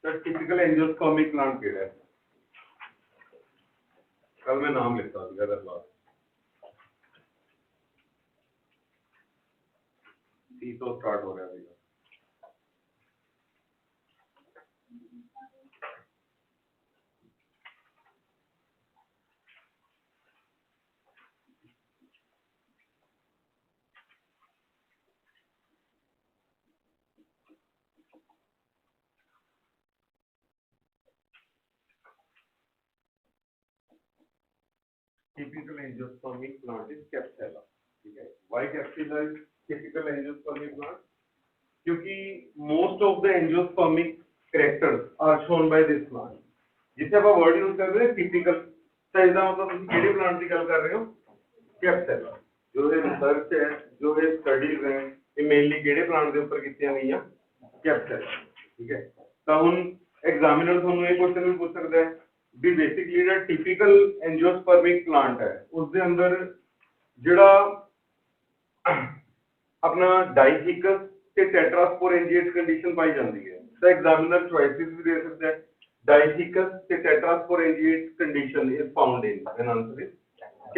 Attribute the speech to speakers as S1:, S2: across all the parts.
S1: Sir typical angiospermic plant केड़ा है? कल मैं नाम लिखता हूँ क्लास सी तो स्टार्ट हो रहा है। Typical angiospermic plant is Capsella, ठीक है? Why Capsella is typical angiospermic plant? क्योंकि most of the angiospermic characters are shown by this plant. जिसे आप वर्ड यूज कर रहे हैं typical, तो इसका मतलब तुम किहड़े प्लांट की गल कर रहे हो? Capsella. जो ये रिसर्च है, जो ये स्टडीज हैं, ये मेनली किहड़े प्लांट के ऊपर कीतियां गईयां? Capsella, ठीक है? तो हुन एग्जामिनर ਤੁਹਾਨੂੰ ਇਹ क्वेश्चन भी पूछ सकता है भी बेसिकली जो टिपिकल एंजियोस्पर्मिक प्लांट है उसके अंदर जिहड़ा अपना डाइथिकस ते टेट्रास्पोरेंजिएट कंडीशन पाई जाती है तो एग्जामिनर चॉइसेस भी दे सकता है डाइथिकस ते tetrasporangiate condition is found in an answer is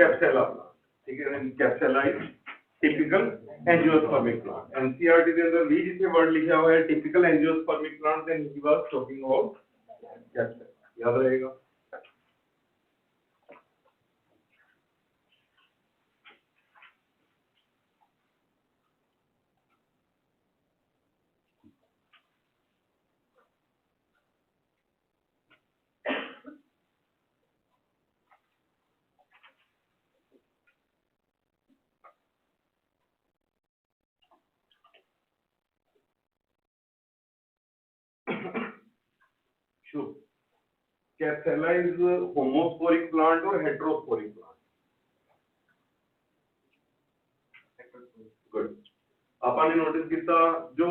S1: Capsella, ठीक है? Capsella is typical angiospermic plant. NCERT के अंदर भी जिसे वर्ड लिखा हुआ है typical angiospermic plant then he was talking about Capsella, याद रहेगा। Sure. Capsella is a homosporic plant or heterosporic plant? Good. अपन ने नोटिस किया जो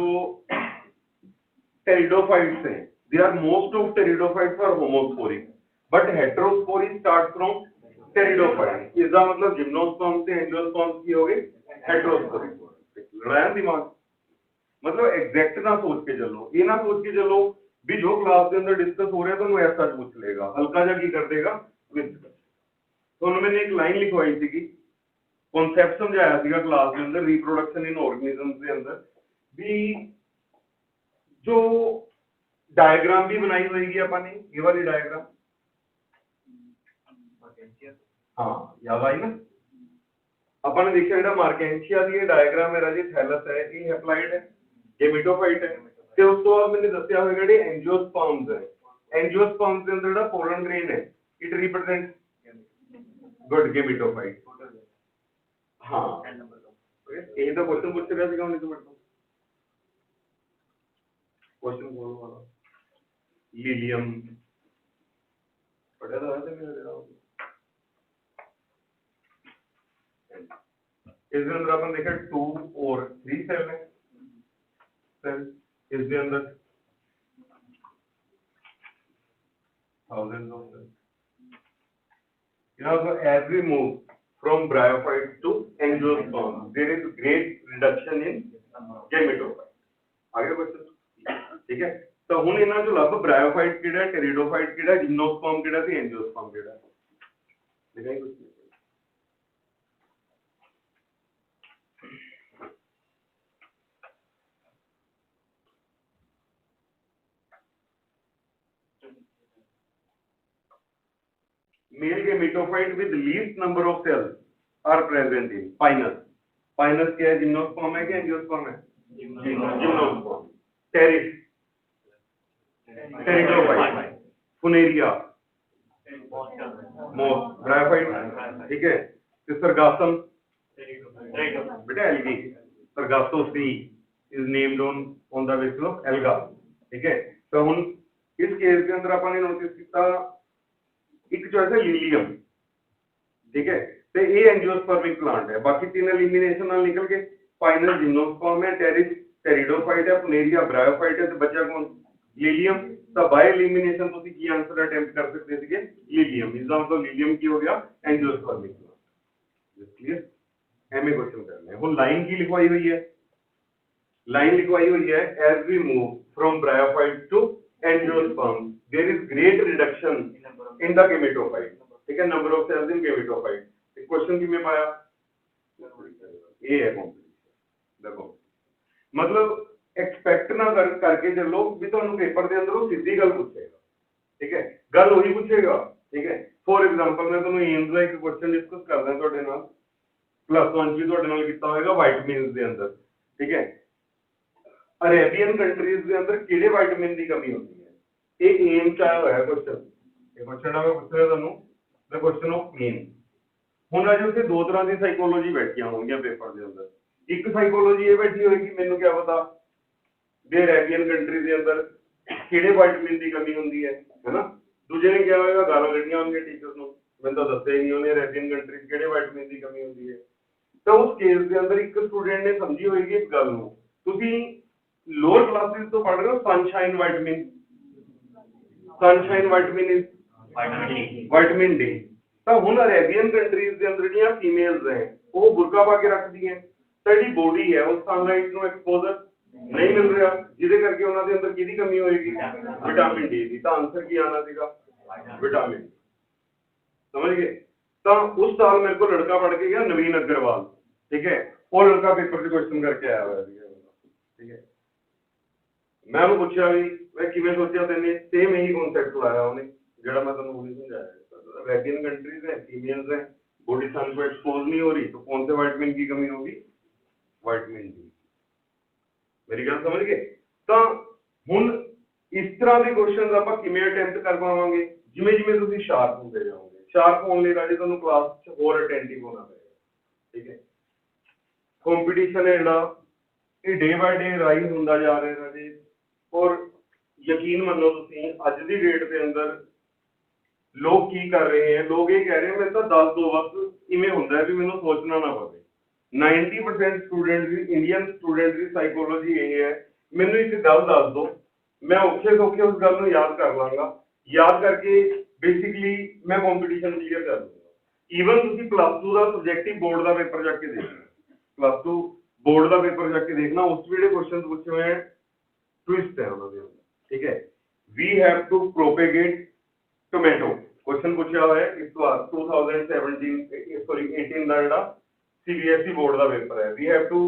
S1: pteridophytes हैं, they are most of pteridophytes are homosporic, but heterospory starts from pteridophytes. इसका मतलब gymnosperm से angiosperm की हो गई heterosporic. लड़ाया दिमाग, मतलब एग्जैक्ट ना सोच के चलो, ये ना सोच के चलो भी जो क्लास के अंदर डिस्कस हो रहा है तो ऐसा पूछ लेगा, हल्का जा की कर देगा विद। तो उन्होंने एक लाइन लिखवाई थी कि कॉन्सेप्ट समझाया सीगा क्लास के अंदर रिप्रोडक्शन इन ऑर्गेनिजम्स के अंदर भी जो डायग्राम भी बनाई होगी अपन ने, ये वाली डायग्राम, हाँ याद आई ना? अपन ने देखा जो मार्केंशिया की डायग्राम है राजी थैलस है, ये हैप्लॉइड है, ये मिटोफाइट है, ਤੇ ਉਸ ਤੋਂ ਬਾਅਦ मैंने ਦੱਸਿਆ ਹੋਇਆ ਜਿਹੜੇ एंजियोस्पर्म्स है, एंजियोस्पर्म्स ਦੇ ਅੰਦਰ ਜਿਹੜਾ ਪੋਲਨ ਗ੍ਰੇਨ ਹੈ ਇਟ ਰਿਪਰੈਜ਼ੈਂਟ ਗੁੱਡ ਗੇਮੀਟੋਫਾइट। हाँ ਇਹ ਤਾਂ क्वेश्चन पूछ ਰਿਹਾ ਸੀਗਾ ਉਹਨੇ ਤੋਂ ਮੈਨੂੰ क्वेश्चन बोल वाला लीलियम पढ़ा था मेरा इसके अंदर अपन देखा 2 और 3 सेल है, सेल इसके अंदर thousands of cells. So as we move from bryophytes to angiosperms, there is great reduction in gametophyte. आगे क्वेश्चन, ठीक है? तो हुन इन्हां जो लब bryophyte किहड़ा है, pteridophyte किहड़ा है, gymnosperm किहड़ा है, angiosperm किहड़ा है, दिखाई कुछ male gametophyte with least number of cells are present in pinus. Pinus क्या है, gymnosperm है क्या angiosperm है? Gymnosperm. Pteris, pteridophyte, funaria, moss, bryophyte, ठीक है? तो sargassum, बेटा algae, sargassosea is named on the basis of alga, ठीक है? तो हम इस केस के अंदर अपन ने नोटिस किया एक चॉइस है लीलियम, ठीक है? तो ये एंजियोस्पर्मिक प्लांट है, बाकी तीन एलिमिनेशन नाल निकल के फाइनल जिम्नोस्पर्म है, टेरिस टेरिडोफाइट है, फुनेरिया ब्रायोफाइट है, तो बचा कौन? लीलियम। तो बाय एलिमिनेशन ਤੁਸੀਂ ਕੀ आंसर अटेम्प्ट कर सकते थे? लीलियम। इसका मतलब लीलियम की हो गया angiospermic plant. Clear? MA question करना है। वो लाइन की लिखवाई हुई है, लाइन लिखवाई हुई है as we move from bryophyte to angiosperm, there is great reduction in the gametophyte, ठीक है, number of cells in gametophyte. Question किमें पाया, ये है कॉम्पिटिशन। देखो मतलब एक्सपेक्ट ना करके चलो भी ਤੁਹਾਨੂੰ पेपर ਦੇ ਅੰਦਰ ਉਹ ਸਿੱਧੀ ਗੱਲ ਪੁੱਛੇਗਾ, ठीक है, ਗੱਲ ਉਹੀ ਪੁੱਛੇਗਾ, ठीक है। फॉर एग्जांपल मैं ਤੁਹਾਨੂੰ एम्स ਦਾ ਇੱਕ क्वेश्चन डिस्कस ਕਰਦਾ ਤੁਹਾਡੇ ਨਾਲ, +1 ਵੀ ਤੁਹਾਡੇ ਨਾਲ ਕੀਤਾ ਹੋਵੇਗਾ ਵਿਟਾਮਿਨਸ ਦੇ ਅੰਦਰ, ठीक है। अरेबियन कंट्रीज ਦੇ ਅੰਦਰ ਕਿਹੜੇ ਵਿਟਾਮਿਨ ਦੀ ਕਮੀ ਹੁੰਦੀ ਹੈ, ਇਹ एम्स ਆਇਆ ਹੋਇਆ क्वेश्चन, ਇਹ क्वेश्चन ਆ ਮੈਂ ਪੁੱਛ ਰਿਹਾ ਤੁਹਾਨੂੰ, ਦ क्वेश्चन ਆਫ मीन। ਹੁਣ ਅੱਜ ਉੱਥੇ ਦੋ ਤਰ੍ਹਾਂ ਦੀ ਸਾਈਕੋਲੋਜੀ ਬੈਠੀਆਂ ਹੋਣਗੀਆਂ ਪੇਪਰ ਦੇ ਅੰਦਰ, ਇੱਕ ਸਾਈਕੋਲੋਜੀ ਇਹ ਬੈਠੀ ਹੋਏਗੀ ਮੈਨੂੰ ਕੀ ਪਤਾ ਵੀ ਅਰੇਬੀਅਨ ਕੰਟਰੀ ਦੇ ਅੰਦਰ ਕਿਹੜੇ ਵਿਟਾਮਿਨ ਦੀ ਕਮੀ ਹੁੰਦੀ ਹੈ ਨਾ। ਦੂਜੇ ਨੇ ਕਿਹਾ ਹੋਏਗਾ ਗਾਲਾਂ ਕੱਢੀਆਂ ਹੋਣਗੀਆਂ ਟੀਚਰ ਨੂੰ, ਮੈਨੂੰ ਤਾਂ ਦੱਸਿਆ ਹੀ ਨਹੀਂ ਉਹਨੇ ਅਰੇਬੀਅਨ ਕੰਟਰੀ 'ਚ ਕਿਹੜੇ ਵਿਟਾਮਿਨ ਦੀ ਕਮੀ ਹੁੰਦੀ ਹੈ। ਤਾਂ ਉਸ ਕੇਸ ਦੇ ਅੰਦਰ ਇੱਕ ਸਟੂਡੈਂਟ ਨੇ ਸਮਝੀ ਹੋਏਗੀ ਇਸ ਗੱਲ ਨੂੰ, ਤੁਸੀਂ ਲੋਅਰ ਕਲਾਸਿਸ ਤੋਂ ਪੜ੍ਹ ਰਹੇ ਹੋ sunshine vitamin, sunshine vitamin is vitamin D. ਤਾਂ ਹੁਣ ਅਰੇਬੀਅਨ ਕੰਟਰੀਜ਼ ਦੇ ਅੰਦਰ ਜਿਹੜੀਆਂ ਫੀਮੇਲਸ ਹੈ ਉਹ ਬੁਰਕਾ ਪਾ ਕੇ ਰੱਖਦੀਆਂ, ਤਾਂ ਜਿਹੜੀ ਬੋਡੀ ਹੈ ਉਹ ਸਨਲਾਈਟ ਨੂੰ ਐਕਸਪੋਜ਼ਰ नहीं मिल रहा, जिसके करके उन्होंने अंदर किहदी कमी होएगी, विटामिन डी दी। तो आंसर की आना सीगा विटामिन, समझ गए। तो उस साल मेरे को लड़का पढ़ के गया नवीन अग्रवाल, ठीक है, वो लड़का पेपर से क्वेश्चन करके आया हुआ है, ठीक है। मैं उन्हें पूछा भी मैं किवें सोचा तेने, सेम यही कॉन्सेप्ट लाया उन्हें जेड़ा मैं तुहानू हुणे समझाया। अरेबियन कंट्रीज है, फीमेल्स है, बॉडी सन को एक्सपोज नहीं हो रही, तो कौन से विटामिन की कमी होगी, विटामिन डी। मेरी गल समझ गए। तो हुण इस तरह के क्वेश्चन आप किवें अटैम्प्ट कर पावांगे, जिवें जिवें तुसीं शार्प होंदे जाओगे। शार्प होने लई राजे तुहानूं क्लास च होर अटेंटिव होना पएगा, ठीक है। कंपीटीशन है जिहड़ा ये डे बाय डे राइज हुंदा जा रहा है राजे, और यकीन मन्नो तुसीं अज दी डेट के अंदर लोग की कर रहे हैं, लोग ये कह रहे हैं मैं तो 10 दो वक्त इवें हुंदा है भी मैनूं सोचना ना पवे। 90% स्टूडेंट दी इंडियन स्टूडेंट दी साइकोलॉजी ये है, मैनूं एक गल दस दो मैं औखे सौखे उस गल नूं याद कर लांगा, याद करके बेसिकली मैं कंपीटीशन क्लीयर कर लूंगा। ईवन तुसीं +2 का सब्जेक्टिव बोर्ड का पेपर जाके देखना, +2 बोर्ड का पेपर जाके देखना, उस वीडियो क्वेश्चन पूछे हुए हैं ट्विस्ट है उन्होंने, ठीक है। We have to propagate tomato, question पूछा हुआ है इस बार 2017 सॉरी 18 का जिहड़ा CBSE बोर्ड का पेपर है। We have to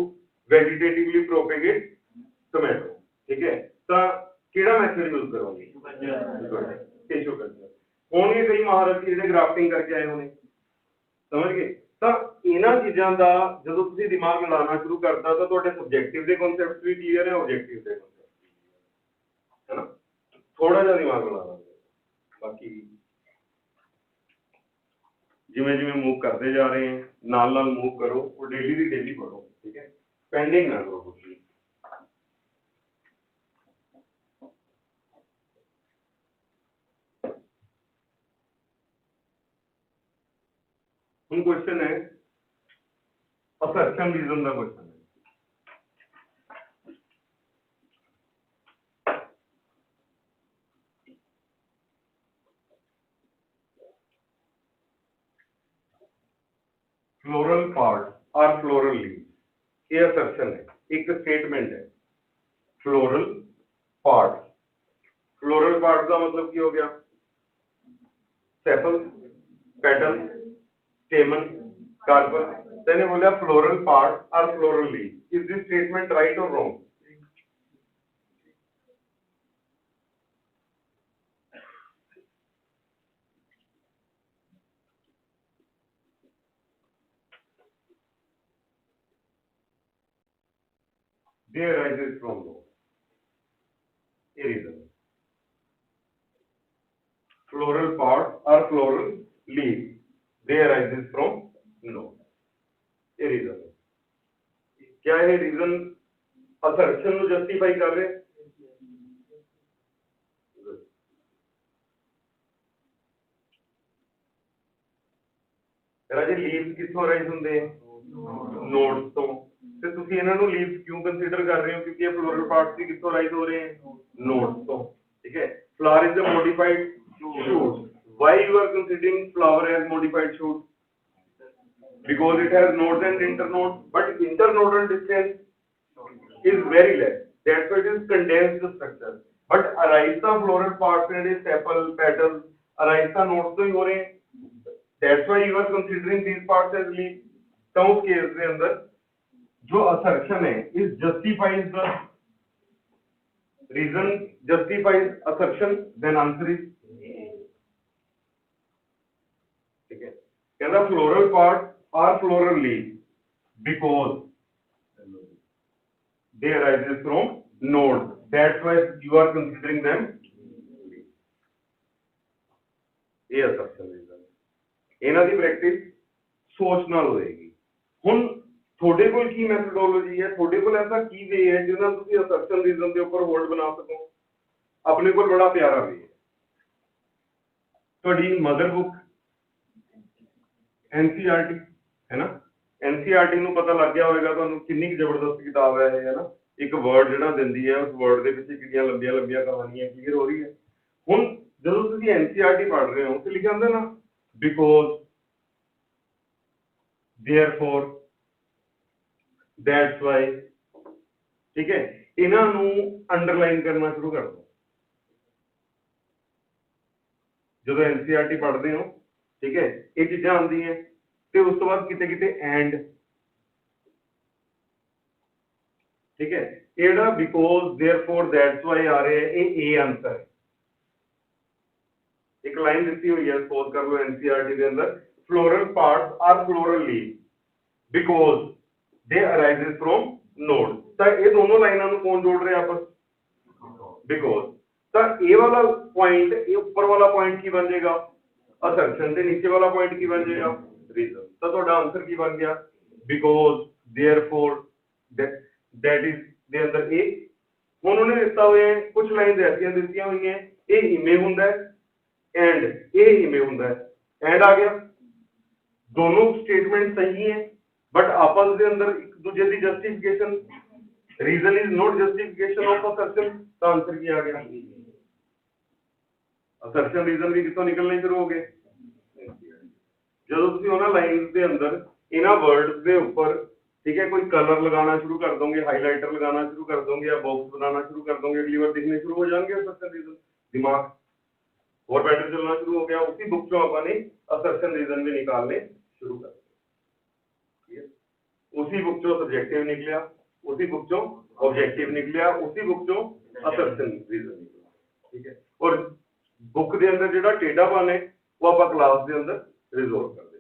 S1: vegetatively propagate tomato, ठीक है। तो केड़ा मेथड यूज करोगे, टिश्यू कल्चर। होंगे कई महारथी जिहड़े ग्राफ्टिंग करके आए होने, समझ गए। तो इन्हां चीज़ां दा जदों तुसीं दिमाग लाना शुरू करता तो तुहाडे सब्जेक्टिव दे कॉन्सेप्ट भी क्लीयर है, ऑब्जेक्टिव दे कॉन्सेप्ट, है ना। थोड़ा जिहा दिमाग लाना, बाकी जिवें जिवें मूव करते जा रहे हैं नाल नाल मूव करो, और डेली दी डेली पढ़ो, ठीक है, पेंडिंग ना करो कुछ भी। क्वेश्चन है असर्शन रीजन का क्वेश्चन है। फ्लोरल पार्ट और फ्लोरल लीव, ये असर्शन है, एक स्टेटमेंट है। फ्लोरल पार्ट, फ्लोरल पार्ट का मतलब क्या हो गया, सेपल, पेटल, स्टेमन, कार्पल। मैंने बोला फ्लोरल पार्ट और floral leave, is this statement right और wrong? They arises from law. A reason. Floral part or floral leaf, they arises from law. A reason. क्या ये रीजन असर्शन को justify कर रहे? राजे leaves किथों rise होंदे हैं? Nodes तो। ਤੇ ਤੁਸੀਂ ਇਹਨਾਂ ਨੂੰ ਲੀਵਸ ਕਿਉਂ ਕੰਸੀਡਰ ਕਰ ਰਹੇ ਹੋ? ਕਿਉਂਕਿ ਇਹ ਫਲੋਰਲ ਪਾਰਟਸ ਦੀ ਕਿੱਥੋਂ ਰਾਈਜ਼ ਹੋ ਰਹੇ ਹਨ? ਨੋਡਸ ਤੋਂ, ਠੀਕ ਹੈ। flower is a modified shoot. Why you are considering flower as modified shoot? Because it has nodes and internodes, but internodal distance is very less. That's why it is condensed structure. But arises floral parts and sepal petals arises nodes तो ही हो रहे हैं, that's why you are considering these parts as leaf. तो उस case के अंदर जो असर्शन है is justifies the reason justifies assertion, then answer is ठीक है। कहता floral part are floral leaf because they arises from node, that's why you are considering them ਇਹ assumption ਰੀਜ਼ਨ। ਇਹਨਾਂ ਦੀ ਪ੍ਰੈਕਟਿਸ ਸੋਚ ਨਾਲ ਹੋਏਗੀ। ਹੁਣ ਤੁਹਾਡੇ ਕੋਲ ਕੀ ਮੈਥਡੋਲੋਜੀ ਹੈ, ਤੁਹਾਡੇ ਕੋਲ ਐਸਾ ਕੀ ਵੇ ਹੈ ਜਿਹਦੇ ਨਾਲ ਤੁਸੀਂ assumption ਰੀਜ਼ਨ ਦੇ ਉੱਪਰ ਹੋਲਡ ਬਣਾ ਸਕੋ। ਆਪਣੇ ਕੋਲ ਬੜਾ ਪਿਆਰਾ ਵੇ ਹੈ, ਤੁਹਾਡੀ ਮਦਰ ਬੁੱਕ NCERT ਹੈ ਨਾ, NCERT ਨੂੰ ਪਤਾ ਲੱਗ ਗਿਆ ਹੋਵੇਗਾ ਤੁਹਾਨੂੰ ਕਿੰਨੀ ਜ਼ਬਰਦਸਤ ਕਿਤਾਬ ਹੈ ਇਹ, ਹੈ ਨਾ। ਇੱਕ ਵਰਡ ਜਿਹੜਾ ਦਿੰਦੀ ਹੈ ਉਸ ਵਰਡ ਦੇ ਪਿੱਛੇ ਕਿੰਨੀਆਂ ਲੰਬੀਆਂ ਲੰਬੀਆਂ ਕਹਾਣੀਆਂ ਕਲੀਅਰ ਹੋ ਰਹੀ ਹੈ। ਹੁਣ ਜਦੋਂ ਤੁਸੀਂ NCERT ਪੜ੍ਹ ਰਹੇ ਹੋ ਤੇ ਲਿਖਿਆ ਹੁੰਦਾ ਨਾ ਬਿਕੋਜ਼ therefore that's why, ਠੀਕ ਹੈ, ਇਹਨਾਂ ਨੂੰ ਅੰਡਰਲਾਈਨ ਕਰਨਾ ਸ਼ੁਰੂ ਕਰ ਦਿਓ ਜਦੋਂ NCERT ਪੜ੍ਹਦੇ ਹੋ, ਠੀਕ ਹੈ। ਇਹ ਚੀਜ਼ਾਂ ਆਉਂਦੀਆਂ ਤੇ ਉਸ ਤੋਂ ਬਾਅਦ ਕਿਤੇ ਕਿਤੇ ਐਂਡ, ठीक है, एड़ा बिकॉज देयरफॉर दैट्स व्हाई आ रहे हैं, ये ए आंसर है। एक लाइन दिखती हुई है, सपोज कर लो NCERT के अंदर floral parts are floral leaf because they arises from node, तो ये दोनों लाइनों को कौन जोड़ रहे हैं आपस, बिकॉज। तो ए वाला पॉइंट, ये ऊपर वाला पॉइंट की बन जाएगा असर्शन, ते नीचे वाला पॉइंट की बन जाएगा रीजन। तो ਤੁਹਾਡਾ आंसर की बन गया बिकॉज देयरफॉर दैट इज ਦੇ ਅੰਦਰ ਇਹ ਹੁਣ ਉਹਨੇ ਦਿੱਤਾ ਹੋਇਆ ਹੈ, ਕੁਝ ਲਾਈਨਸ ਐਸੀਆਂ ਦਿੱਤੀਆਂ ਹੋਈਆਂ ਇਹ ਇਵੇਂ ਹੁੰਦਾ ਹੈ ਐਂਡ ਇਹ ਇਵੇਂ ਹੁੰਦਾ ਹੈ, ਐਂਡ ਆ ਗਿਆ, दोनों स्टेटमेंट सही है बट आपस के अंदर एक दूसरे की justification, reason is not justification of assertion, तो आंसर क्या आ गया, असर्शन रीजन भी कितों निकलने शुरू हो गए ਜਦੋਂ ਤੁਸੀਂ ਉਹਨਾਂ ਲਾਈਨਸ ਦੇ ਅੰਦਰ ਇਹਨਾਂ वर्ड्स के ऊपर, ठीक है, कोई कलर लगाना शुरू कर दोगे, हाइलाइटर लगाना शुरू कर दोगे या बॉक्स बनाना शुरू कर दोगे, अगली बार दिखने शुरू हो जाएंगे असर्शन रीजन, दिमाग और बेटर चलना शुरू हो गया। उसी बुक चो अपने असर्शन रीजन भी निकालने शुरू कर दिए, उसी बुक चो सब्जेक्टिव निकलिया, उसी बुक चो ऑब्जेक्टिव निकलिया, उसी बुक चो असर्शन रीजन निकला, ठीक है। और बुक के अंदर जो टेढ़ापन है वो आप क्लास के अंदर रिजोल्व कर दे जाओ।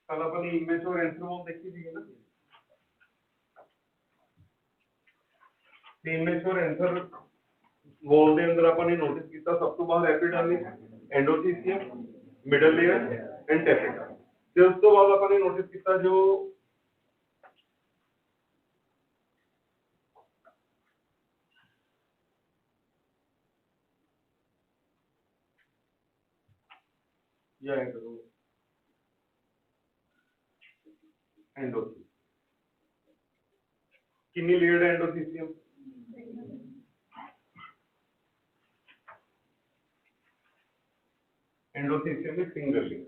S1: कल अपनी इमेज और आंसर वॉल देखी थी ना, इमेज और आंसर वॉल के अंदर अपन ने नोटिस किया सब तो बाहर epidermis, endothelium, middle layer and टेपिका, फिर उस तो बाद अपन ने नोटिस किया जो या करो एंडोथेलियम, कितनी लेयर्ड एंडोथेलियम, एंडोथेलियम में single layer,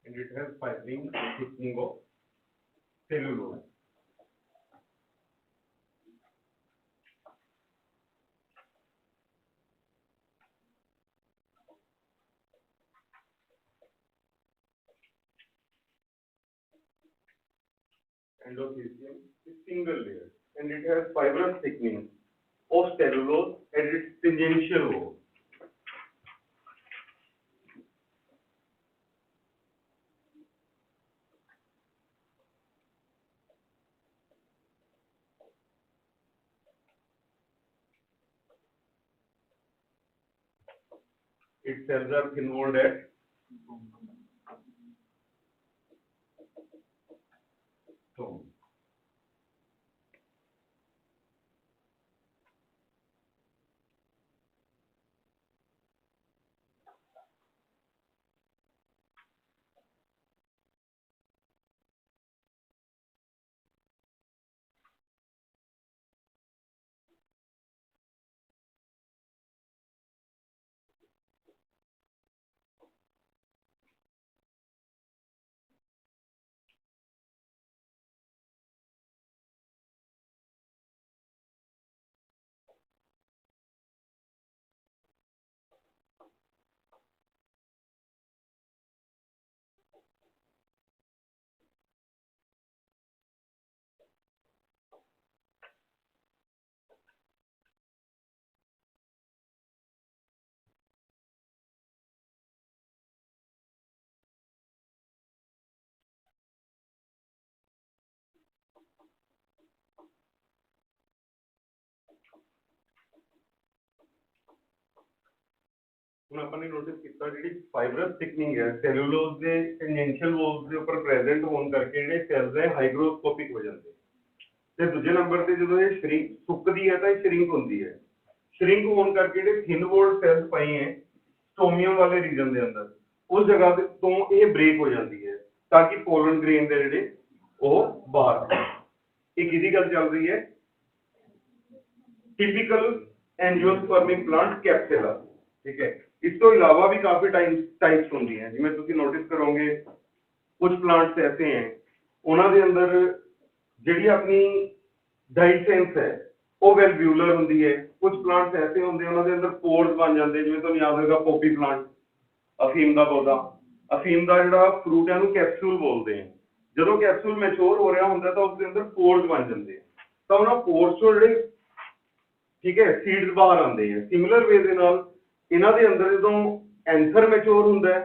S1: and it has fibrin thickening of cellulose. endothelium is single layer and it has fibrous thickening of cellulose at its tangential wall. Its cells are thin-walled at home. ਹੁਣ ਆਪਾਂ ਨੇ notice ਕੀਤਾ ਜਿਹੜੀ fibres ਥਿਕਨਿੰਗ ਹੈ ਸੈਲੂਲੋਜ਼ ਦੇ ਟੈਂਜੈਂਸ਼ੀਅਲ ਵੋਲਸ ਦੇ ਉੱਪਰ present ਹੋਣ ਕਰਕੇ ਜਿਹੜੇ ਸੈਲਸ ਹੈ ਹਾਈਗਰੋਸਕੋਪਿਕ ਹੋ ਜਾਂਦੇ ਤੇ ਦੂਜੇ ਨੰਬਰ ਤੇ ਜਦੋਂ ਇਹ ਸ਼ਰਿੰਕ ਸੁੱਕਦੀ ਹੈ ਤਾਂ ਇਹ ਸ਼ਰਿੰਕ ਹੁੰਦੀ ਹੈ ਸ਼ਰਿੰਕ ਹੋਣ ਕਰਕੇ ਜਿਹੜੇ ਥਿਨ ਵੋਲਡ ਸੈਲਸ ਪਏ ਹੈ ਸਟੋਮੀਅਮ ਵਾਲੇ ਰੀਜਨ ਦੇ ਅੰਦਰ ਉਸ ਜਗ੍ਹਾ ਤੇ ਤੋਂ ਇਹ ਬ੍ਰੇਕ ਹੋ ਜਾਂਦੀ ਹੈ ਤਾਂ ਕਿ ਪੋਲਨ ਗ੍ਰੇਨ ਦੇ ਜਿਹੜੇ ਉਹ ਬਾਹਰ ਆਉਣ ਇਹ ਕਿਹਦੀ ਗੱਲ ਚੱਲ ਰਹੀ ਹੈ ਟਿਪੀਕਲ ਐਂजियोस्पर्मिक प्लांट कैप्सुला ठीक है इस तो इलावा भी काफी टाइप्स होंगी हैं जिवें तुसीं नोटिस करोगे कुछ प्लांट्स ऐसे हैं उन्हां दे अंदर जिहड़ी अपनी डाइसेंस है वो वेलव्यूलर होंदी है कुछ प्लांट्स ऐसे होंगे उन्हां दे अंदर पोर्स बन जाते जिवें तुहानूं याद होगा पॉपी प्लांट अफीम का पौधा अफीम का जिहड़ा फ्रूट है उहनूं कैप्सूल बोलते हैं जदों कैप्सूल मैच्योर हो रहा होंदा तां उसके अंदर पोर्स बन जाते तां उन्हां पोर्स चों जिहड़े ठीक है सीड्स बाहर आते हैं सिमिलर वे दे नाल इन्हां दे अंदर जदों एंथर मैच्योर होंदा है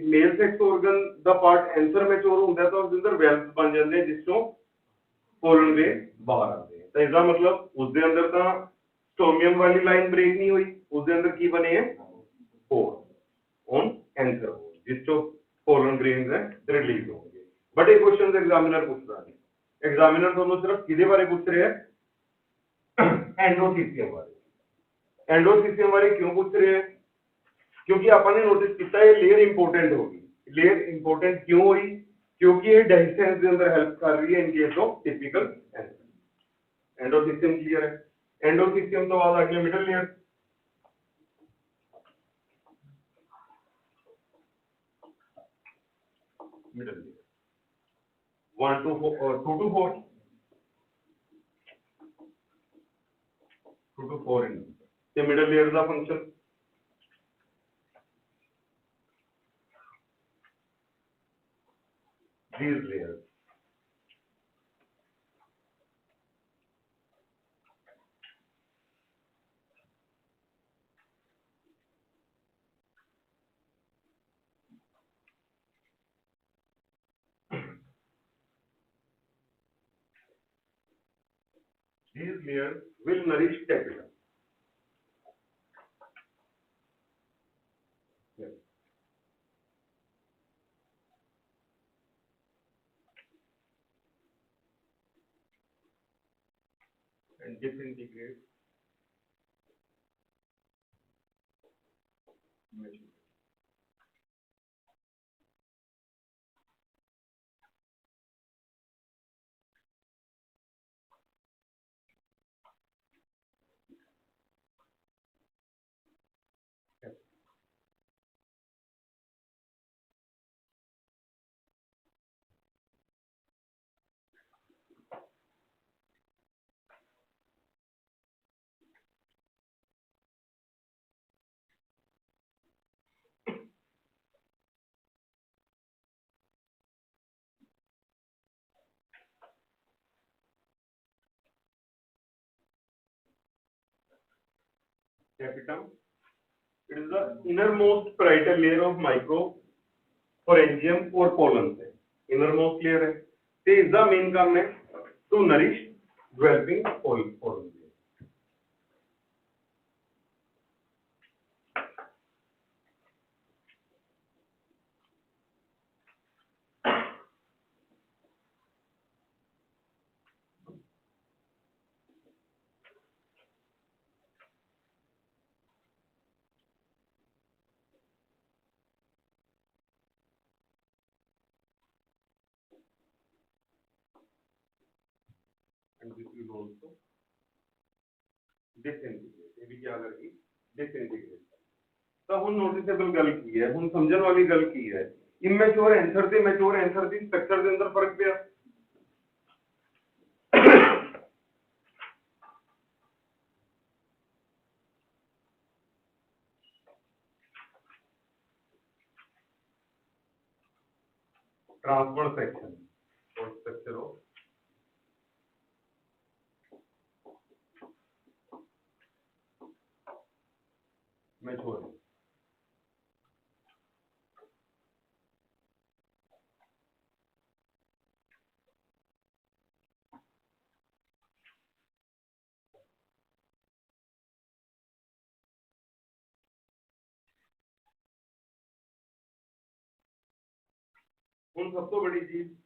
S1: मेल सेक्स ऑर्गन दा पार्ट एंथर मैच्योर होंदा है तो उसके अंदर वेल्व्स बन जाते हैं जिसों पोलन वे बाहर आते हैं तो इसका मतलब उसके अंदर तो स्टोमियम वाली लाइन ब्रेक नहीं हुई उसके अंदर की बने हैं पोर ऑन एंथर जिसों पोलन ग्रेन्स है रिलीज होंगे बट ये क्वेश्चन एग्जामिनर पूछ रहा है एग्जामिनर दोनों सिर्फ किहदे बारे पूछ रहे हैं एंडोथीसियम वाले एंडोथीसियम वाले क्यों पूछ रहे हैं क्योंकि आपने नोटिस किया ये लेयर इंपॉर्टेंट होगी लेयर इंपॉर्टेंट क्यों हुई क्योंकि ये डाइसेंस के अंदर हेल्प कर रही है in case of typical endothecium clear है एंडोथीसियम तो बाद आ गया middle layer middle layer 1 to 4 2 to 4 2 to 4 in the middle layer का function these layers will nourish capilla yes. And disintegrate measure. Yes. tapetum. It is the innermost parietal layer of micropharyngium or pollen से innermost layer है. So इसका main काम है to nourish developing pollen. And this will also disintegrate. ये भी क्या करेगी? Disintegrate. तो हम नोटिसेबल गल की है, हम समझण वाली गल की है. इमेच्योर एंथर ते मैच्योर एंथर दी स्ट्रक्चर दे अंदर फर्क पिया. ट्रांसवर्स सेक्शन और स्ट्रक्चर ऑफ मैच्योर. हम सब तो बड़ी चीज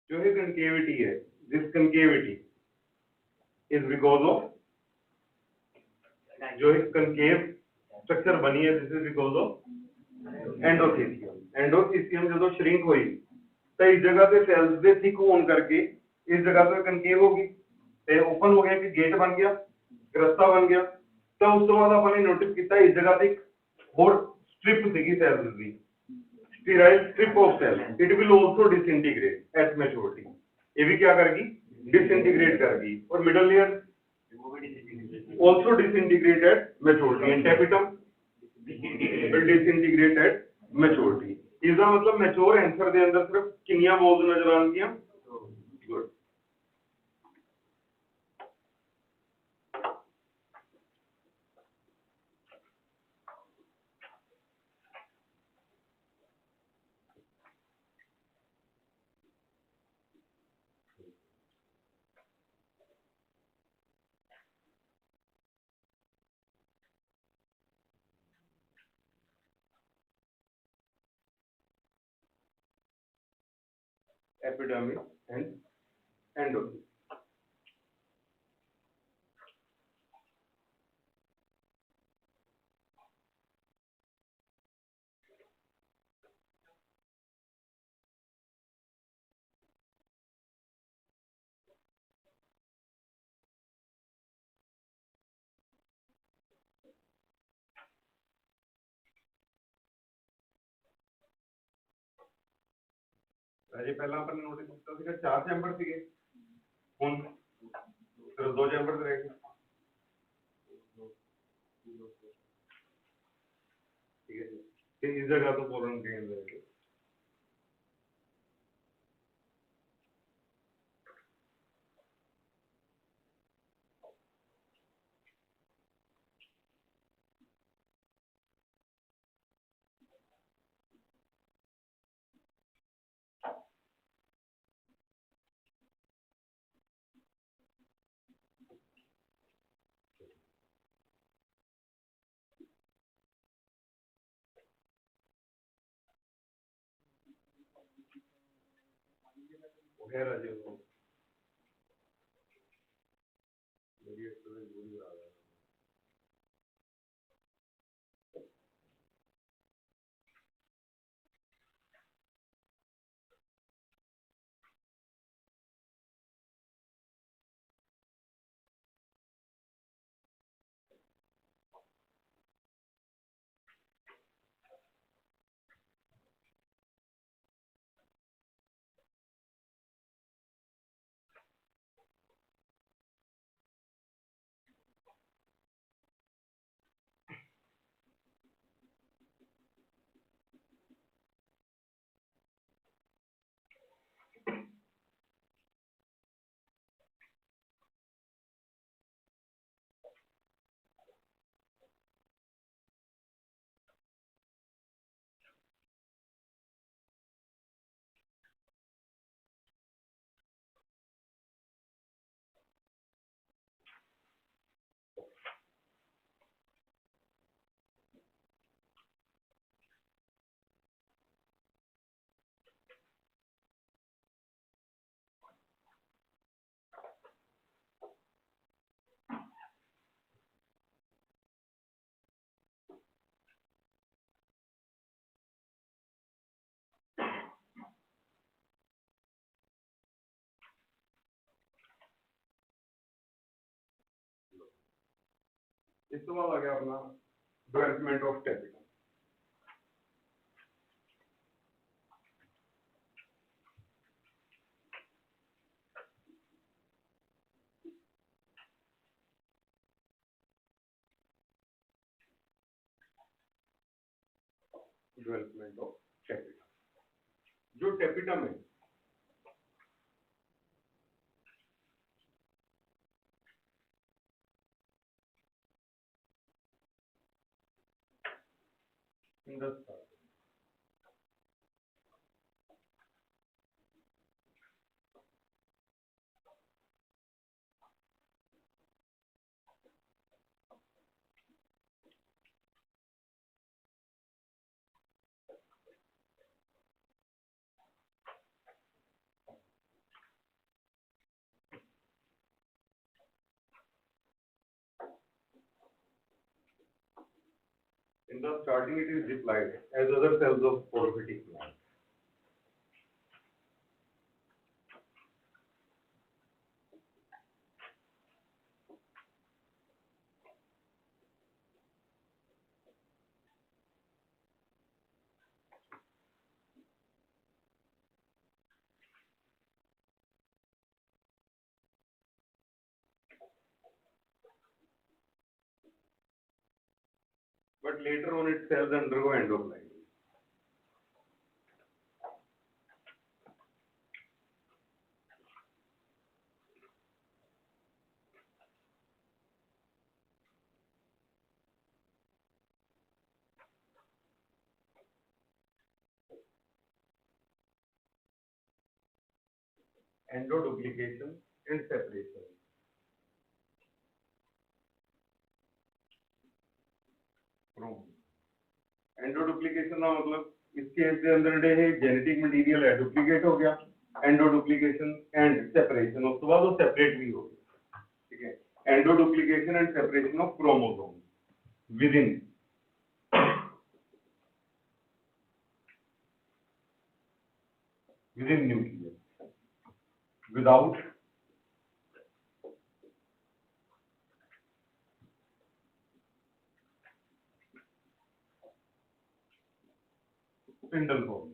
S1: जो है कंकेविटी है. दिस कंकेविटी इज बिकॉज ऑफ जो एक कंकेव स्ट्रक्चर बनी है. This is because of endothecium. Endothecium जो श्रिंक हुई तो इस जगह पे सेल्स दे थिक होने करके इस जगह पे कंकेव होगी ते ओपन हो गया कि गेट बन गया, रास्ता बन गया. तो उस तो बाद आपने नोटिस किया इस जगह पे और स्ट्रिप सीगी सेल्स दी, sterile strip of cell. It will also disintegrate at maturity. ये भी क्या करेगी? Disintegrate करेगी. और middle layer also disintegrate at maturity. And tapetum will disintegrate at maturity. इसका मतलब mature answer दे अंदर सिर्फ कितनियां walls नजर आएंगी? Good. Epidermis and endodermis. अजे पहला अपन नोटिस किया था कि 4 चैम्बर थे. हुन सिर्फ 2 चैम्बर रह गए. ठीक है. इस जगह तो पोलन के अंदर वगैरह जो मेरी एक्सपीरियंस पूरी आ गया. इस तो बाद आ गया अपना development of capital. Development of capital, जो कैपिटल है in the start. In the starting, it is deployed as other cells of porphyritic plant. But later on, its cells undergo endoplazing. Endoduplication and separation. एंडोडुप्लीकेशन का मतलब इस case के अंदर ये genetic material है duplicate हो गया, एंडोडुप्लीकेशन एंड सेपरेशन, उसके बाद वो सेपरेट भी हो गया, ठीक है। Endoduplication and separation of chromosome within nucleus without spindle formation.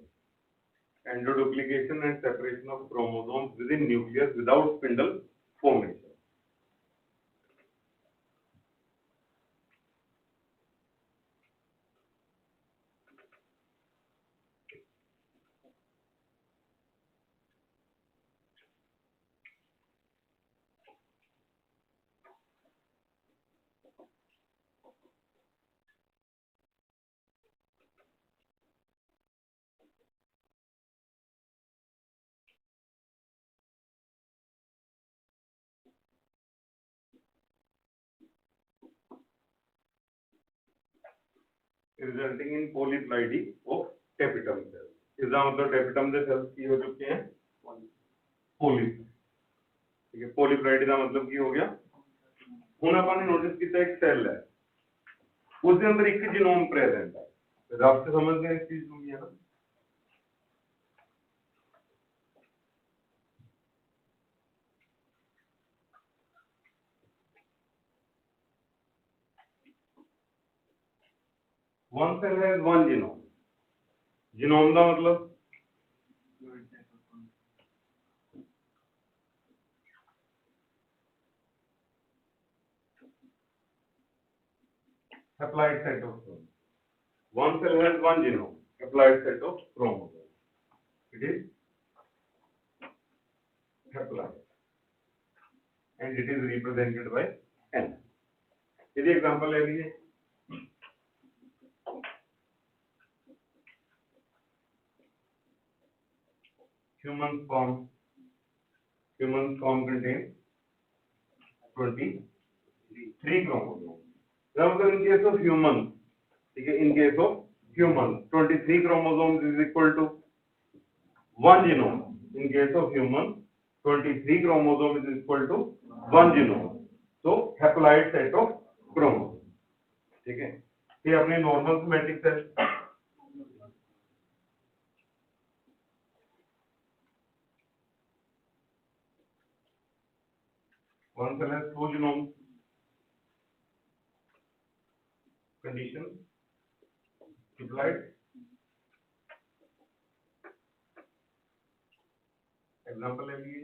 S1: Endoduplication and separation of chromosomes within nucleus without spindle formation. Resulting in polyploidy of tapetum cells. इसका मतलब tapetum के cells की हो चुके हैं poly, ठीक है। polyploidy का मतलब की हो गया, हुन अपन ने नोटिस किया एक सेल है उसके अंदर एक जीनोम प्रेजेंट है, आप से समझ गए इस चीज को है ना। One cell has one genome. Genome का मतलब haploid set of chromosomes. One cell has one genome, haploid set of chromosomes. It is haploid, and it is represented by N. यदि एग्जांपल ले लीजिए, human sperm contains 23 chromosomes. Now, in case of human, in case of human, 23 chromosomes is equal to one genome. In case of human, 23 chromosomes is equal to one genome. So, haploid set of chromosomes. ठीक है, ये अपने normal somatic cell, one cell has two genomes, condition diploid example ले लिए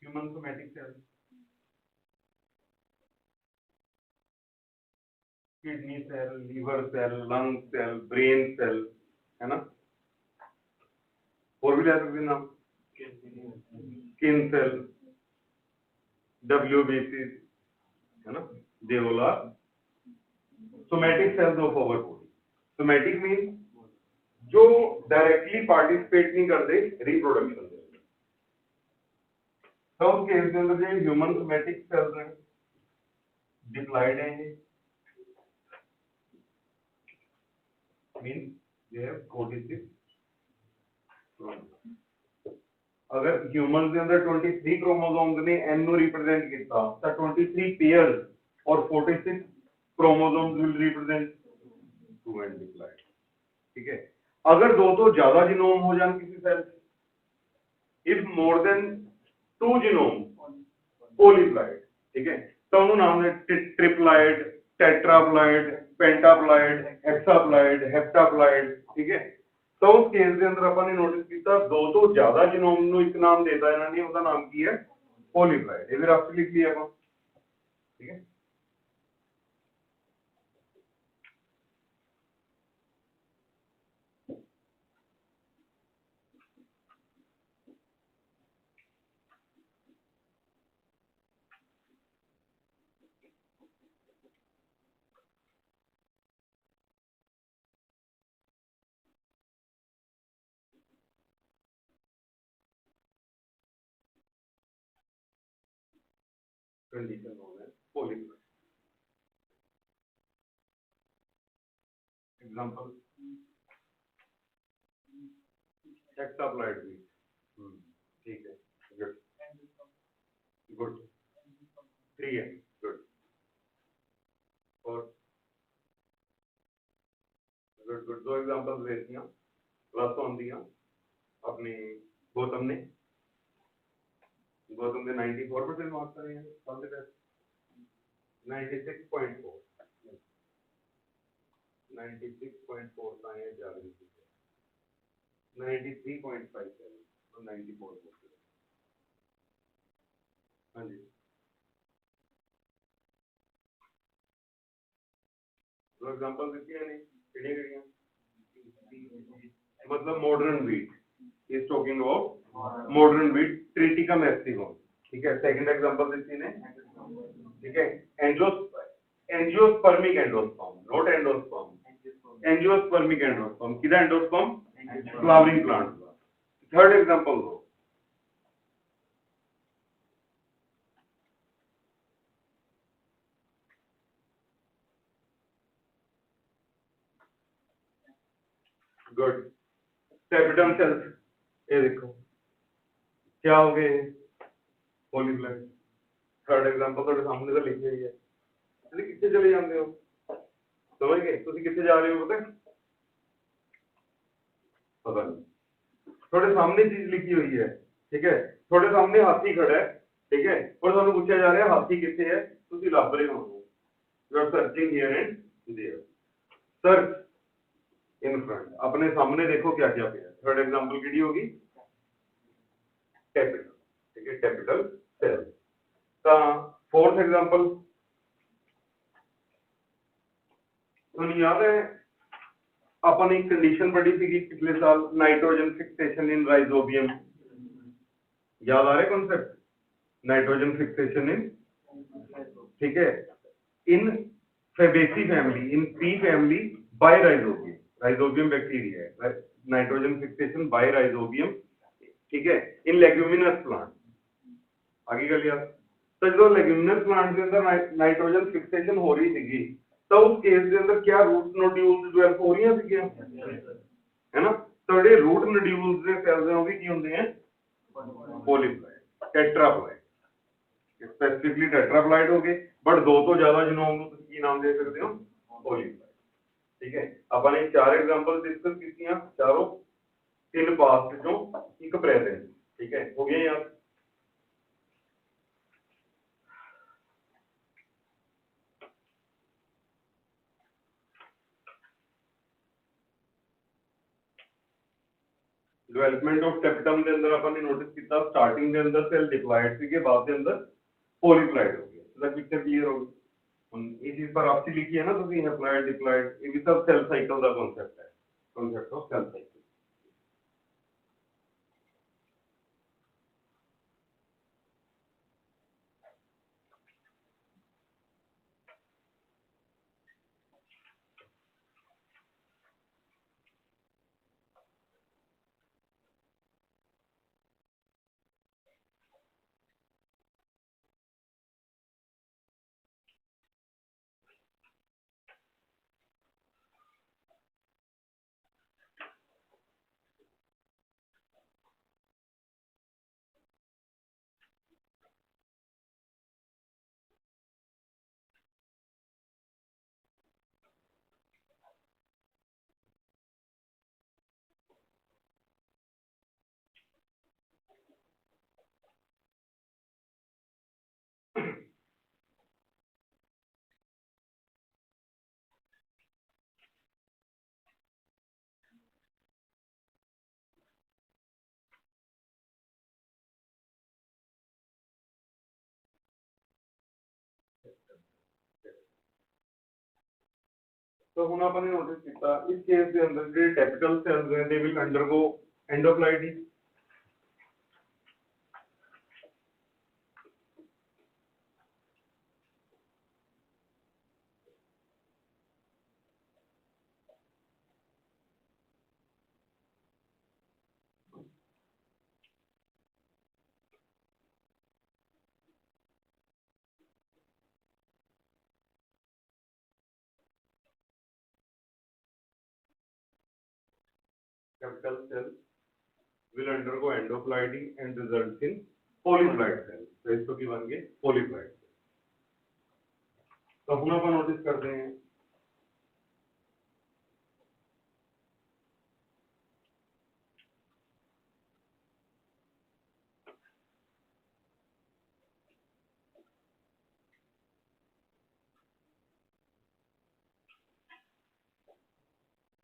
S1: human somatic cell, kidney cell, liver cell, lung cell, brain cell, है ना। और भी ले सकते नाम, स्किन सेल, WBC, है ना, they all are somatic cells of our body. Somatic mean जो डायरेक्टली पार्टिसिपेट नहीं करते रिप्रोडक्शन में। तो उस केस के अंदर जो ह्यूमन सोमैटिक सेल्स हैं डिप्लॉयड हैं, मीन दे हैव 46 क्रोमोसोम। अगर ह्यूमन के अंदर 23 क्रोमोसोम्स ने एन नु रिप्रेजेंट किया तो 23 पेयर्स और 46 chromosomes will represent 2 and diploid. ठीक है। अगर दो तो ज्यादा जीनोम हो जाए किसी cell, if more than 2 genome polyploid, ठीक है, तो उन्होंने नाम है triploid, tetraploid, pentaploid, hexaploid, heptaploid. ठीक है। तो उस केस के अंदर अपन ने नोटिस किया दो तो ज्यादा जीनोम नु एक नाम देता है इन्होंने, उसका नाम की है पॉलीप्लॉइड। ये फिर आपसे लिख लिया अपन। ठीक है। कंडीशन नोन है पॉलीप्लॉइड। एग्जांपल हेक्साप्लॉइड भी। ठीक है, गुड गुड 3 है, गुड। और गुड गुड 2 एग्जांपल्स दे दिया प्लस ऑन दिया अपने गौतम ने 94% मार्क्स आए हैं, ऑल द बेस्ट। 96.4 आए हैं जागृति से, 93.57 और 94। हाँ जी, दो एग्जांपल देती है नहीं किड़ियां मतलब modern wheat is talking about modern wheat Triticum aestivum. ठीक है। सेकंड एग्जांपल देती है, ठीक है, angiospermic endosperm, not endosperm, angiospermic endosperm. किधर endosperm? Flowering plant. Third example दो। गुड टैपेटम सेल्स, ये देखो क्या हो गए पॉलीप्लॉइड। थर्ड एग्जांपल ਤੁਹਾਡੇ ਸਾਹਮਣੇ ਤਾਂ ਲਿਖੀ ਹੋਈ ਹੈ। ਤੁਸੀਂ ਕਿੱਥੇ ਚਲੇ ਜਾਂਦੇ ਹੋ, समझ गए? ਤੁਸੀਂ ਕਿੱਥੇ ਜਾ ਰਹੇ ਹੋ पता नहीं, थोड़े सामने चीज लिखी हुई है। ठीक है। थोड़े सामने हाथी खड़ा है, ठीक है, और ਤੁਹਾਨੂੰ पूछा जा रहा है हाथी कितने है, ਤੁਸੀਂ ਲੱਭ ਰਹੇ ਹੋ, you are searching here and there, search in front, अपने सामने देखो क्या क्या पे है। थर्ड एग्जांपल किहड़ी होगी? कैपिटल। ठीक है, कैपिटल सेल। तो फोर्थ एग्जांपल ਤੁਹਾਨੂੰ याद है अपन एक कंडीशन पढ़ी थी पिछले साल, नाइट्रोजन फिक्सेशन इन राइजोबियम। याद आ रहे कॉन्सेप्ट? नाइट्रोजन फिक्सेशन इन, ठीक है, in Fabaceae family, in pea family by Rhizobium, Rhizobium bacteria है, नाइट्रोजन फिक्सेशन बाय राइजोबियम। ठीक है। इन लेग्यूमिनस प्लांट आगे कर लिया। तो जो लेग्यूमिनस प्लांट के अंदर नाइट्रोजन फिक्सेशन हो रही थी, तो उस केस के अंदर क्या रूट नोड्यूल्स डेवलप हो रही हैं, है ना। तो ये रूट नोड्यूल्स ਦੇ ਸੈਲਸ हैं वो भी ਕੀ ਹੁੰਦੇ हैं? Polyploid, tetraploid. स्पेसिफिकली टेट्राप्लॉइड हो गए, बट दो तो ज्यादा जीनोम ਨੂੰ ਤੁਸੀਂ ਕੀ ਨਾਮ ਦੇ ਸਕਦੇ ਹੋ? पॉलीप्लॉइड। ठीक है। अपन ने 4 एग्जांपल डिस्कस कीतियां, चारों 3 पास्ट चों एक प्रेजेंट। ठीक है, हो गया यार। डेवलपमेंट ऑफ टेपिटम के अंदर अपन ने नोटिस किया स्टार्टिंग के अंदर सेल डिप्लॉयड थी के बाद के अंदर पॉलीप्लॉयड हो गया। तो पिक्चर क्लियर हो गई ਹੁਣ ਇਹ ਚੀਜ਼ ਪਰ ਆਪਸੀ ਲਿਖੀ ਹੈ ਨਾ ਤੁਸੀਂ ਅਪਲਾਈਡ ਡਿਪਲਾਈਡ, ਇਹ ਵੀ ਸਭ ਸੈਲ ਸਾਈਕਲ ਦਾ ਕਨਸੈਪਟ ਹੈ, ਕਨਸੈਪਟ ਆਫ ਸੈਲ ਸਾਈਕਲ। तो ਹੁਣ ਆਪਾਂ ਨੇ ਨੋਟਿਸ ਕੀਤਾ ਇਸ ਕੇਸ ਦੇ ਅੰਦਰ ਜਿਹੜੇ ਟੈਪੀਕਲ ਸੈਲਸ ਨੇ they will undergo endoploidy. Capital cells will undergo endoploidy and results in polyploid cells। तो इसको की बन गए polyploid cells। तो हम अपन नोटिस करते हैं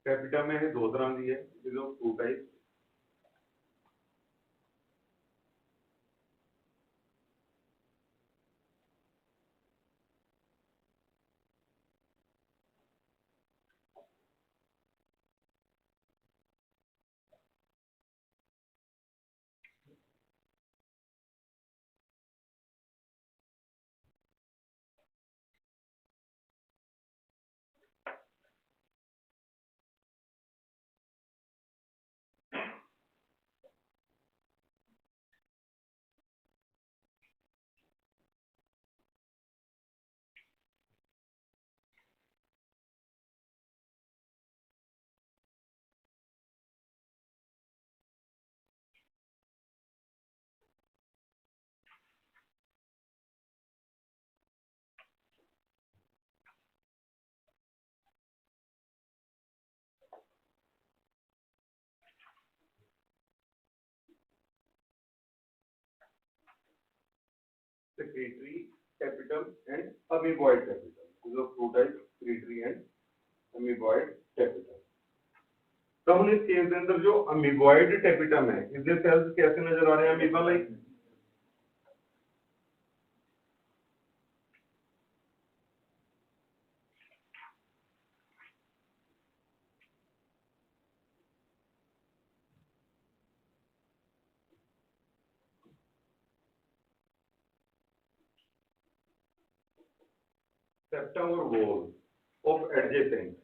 S1: कैपिटा में है दो तरह की है, जो two type. Secretory capital and amoeboid capital, जो two type secretory and amoeboid capital। तो हम इस केस के अंदर जो amoeboid capitum है इसके सेल्स कैसे नजर आ रहे हैं अमीबा लाइक। सेप्टा और wall of adjacent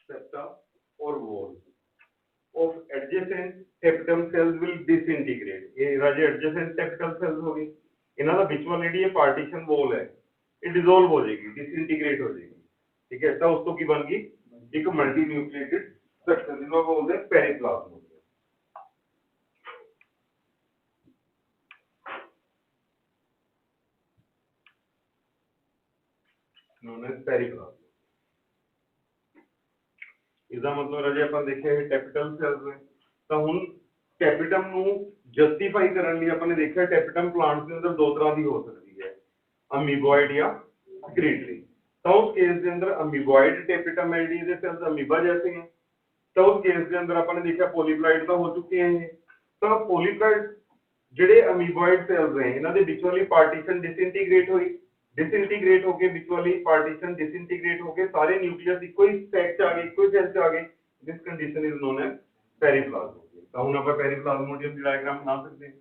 S1: septa or wall of adjacent capital cells will disintegrate। ये राजे adjacent capital cells होगी, इन्हां दा विच वाली ਜਿਹੜੀ ਇਹ partition wall है ਇਹ डिसोल्व हो जाएगी, डिसइंटीग्रेट हो जाएगी, ठीक है। तो उसको की बन गई एक मल्टी न्यूक्लिएटेड स्ट्रक्चर जिसको बोलते हैं पेरिप्लाज्म, known as पेरिप्लाज्म। इसका मतलब राजे अपन देखिए कैपिटल सेल्स है, तो हुन कैपिटम ਨੂੰ जस्टिफाई ਕਰਨ ਲਈ ਆਪਾਂ ਨੇ ਦੇਖਿਆ कैपिटम प्लांट्स ਦੇ ਅੰਦਰ ਦੋ ਤਰ੍ਹਾਂ ਦੀ ਹੋ ਸਕਦੀ ਹੈ, ਅਮੀਬੋਇਡ ਜਾਂ ਸਿਕ੍ਰੀਟਰੀ। तो उस केस के अंदर अमीबॉइड कैपिटम है जी, सेल्स अमीबा जैसे हैं। तो उस केस के अंदर अपन ने देखा पॉलीप्लाइड तो हो चुके हैं ये। तो पॉलीप्लाइड ਜਿਹੜੇ ਅਮੀਬॉइड सेल्स हैं इन्हां दे विच वाली पार्टीशन डिसइंटीग्रेट हुई, डिसइंटीग्रेट होके विच वाली पार्टीशन डिसइंटीग्रेट होके सारे न्यूक्लियस इको ही स्टैक च आ गए, इको ही सेल च आ गए। This condition is known as periplasm. तो हुन ਆਪਾਂ पेरिप्लाज्मोडियम ਦੀ डायग्राम बना सकते हैं।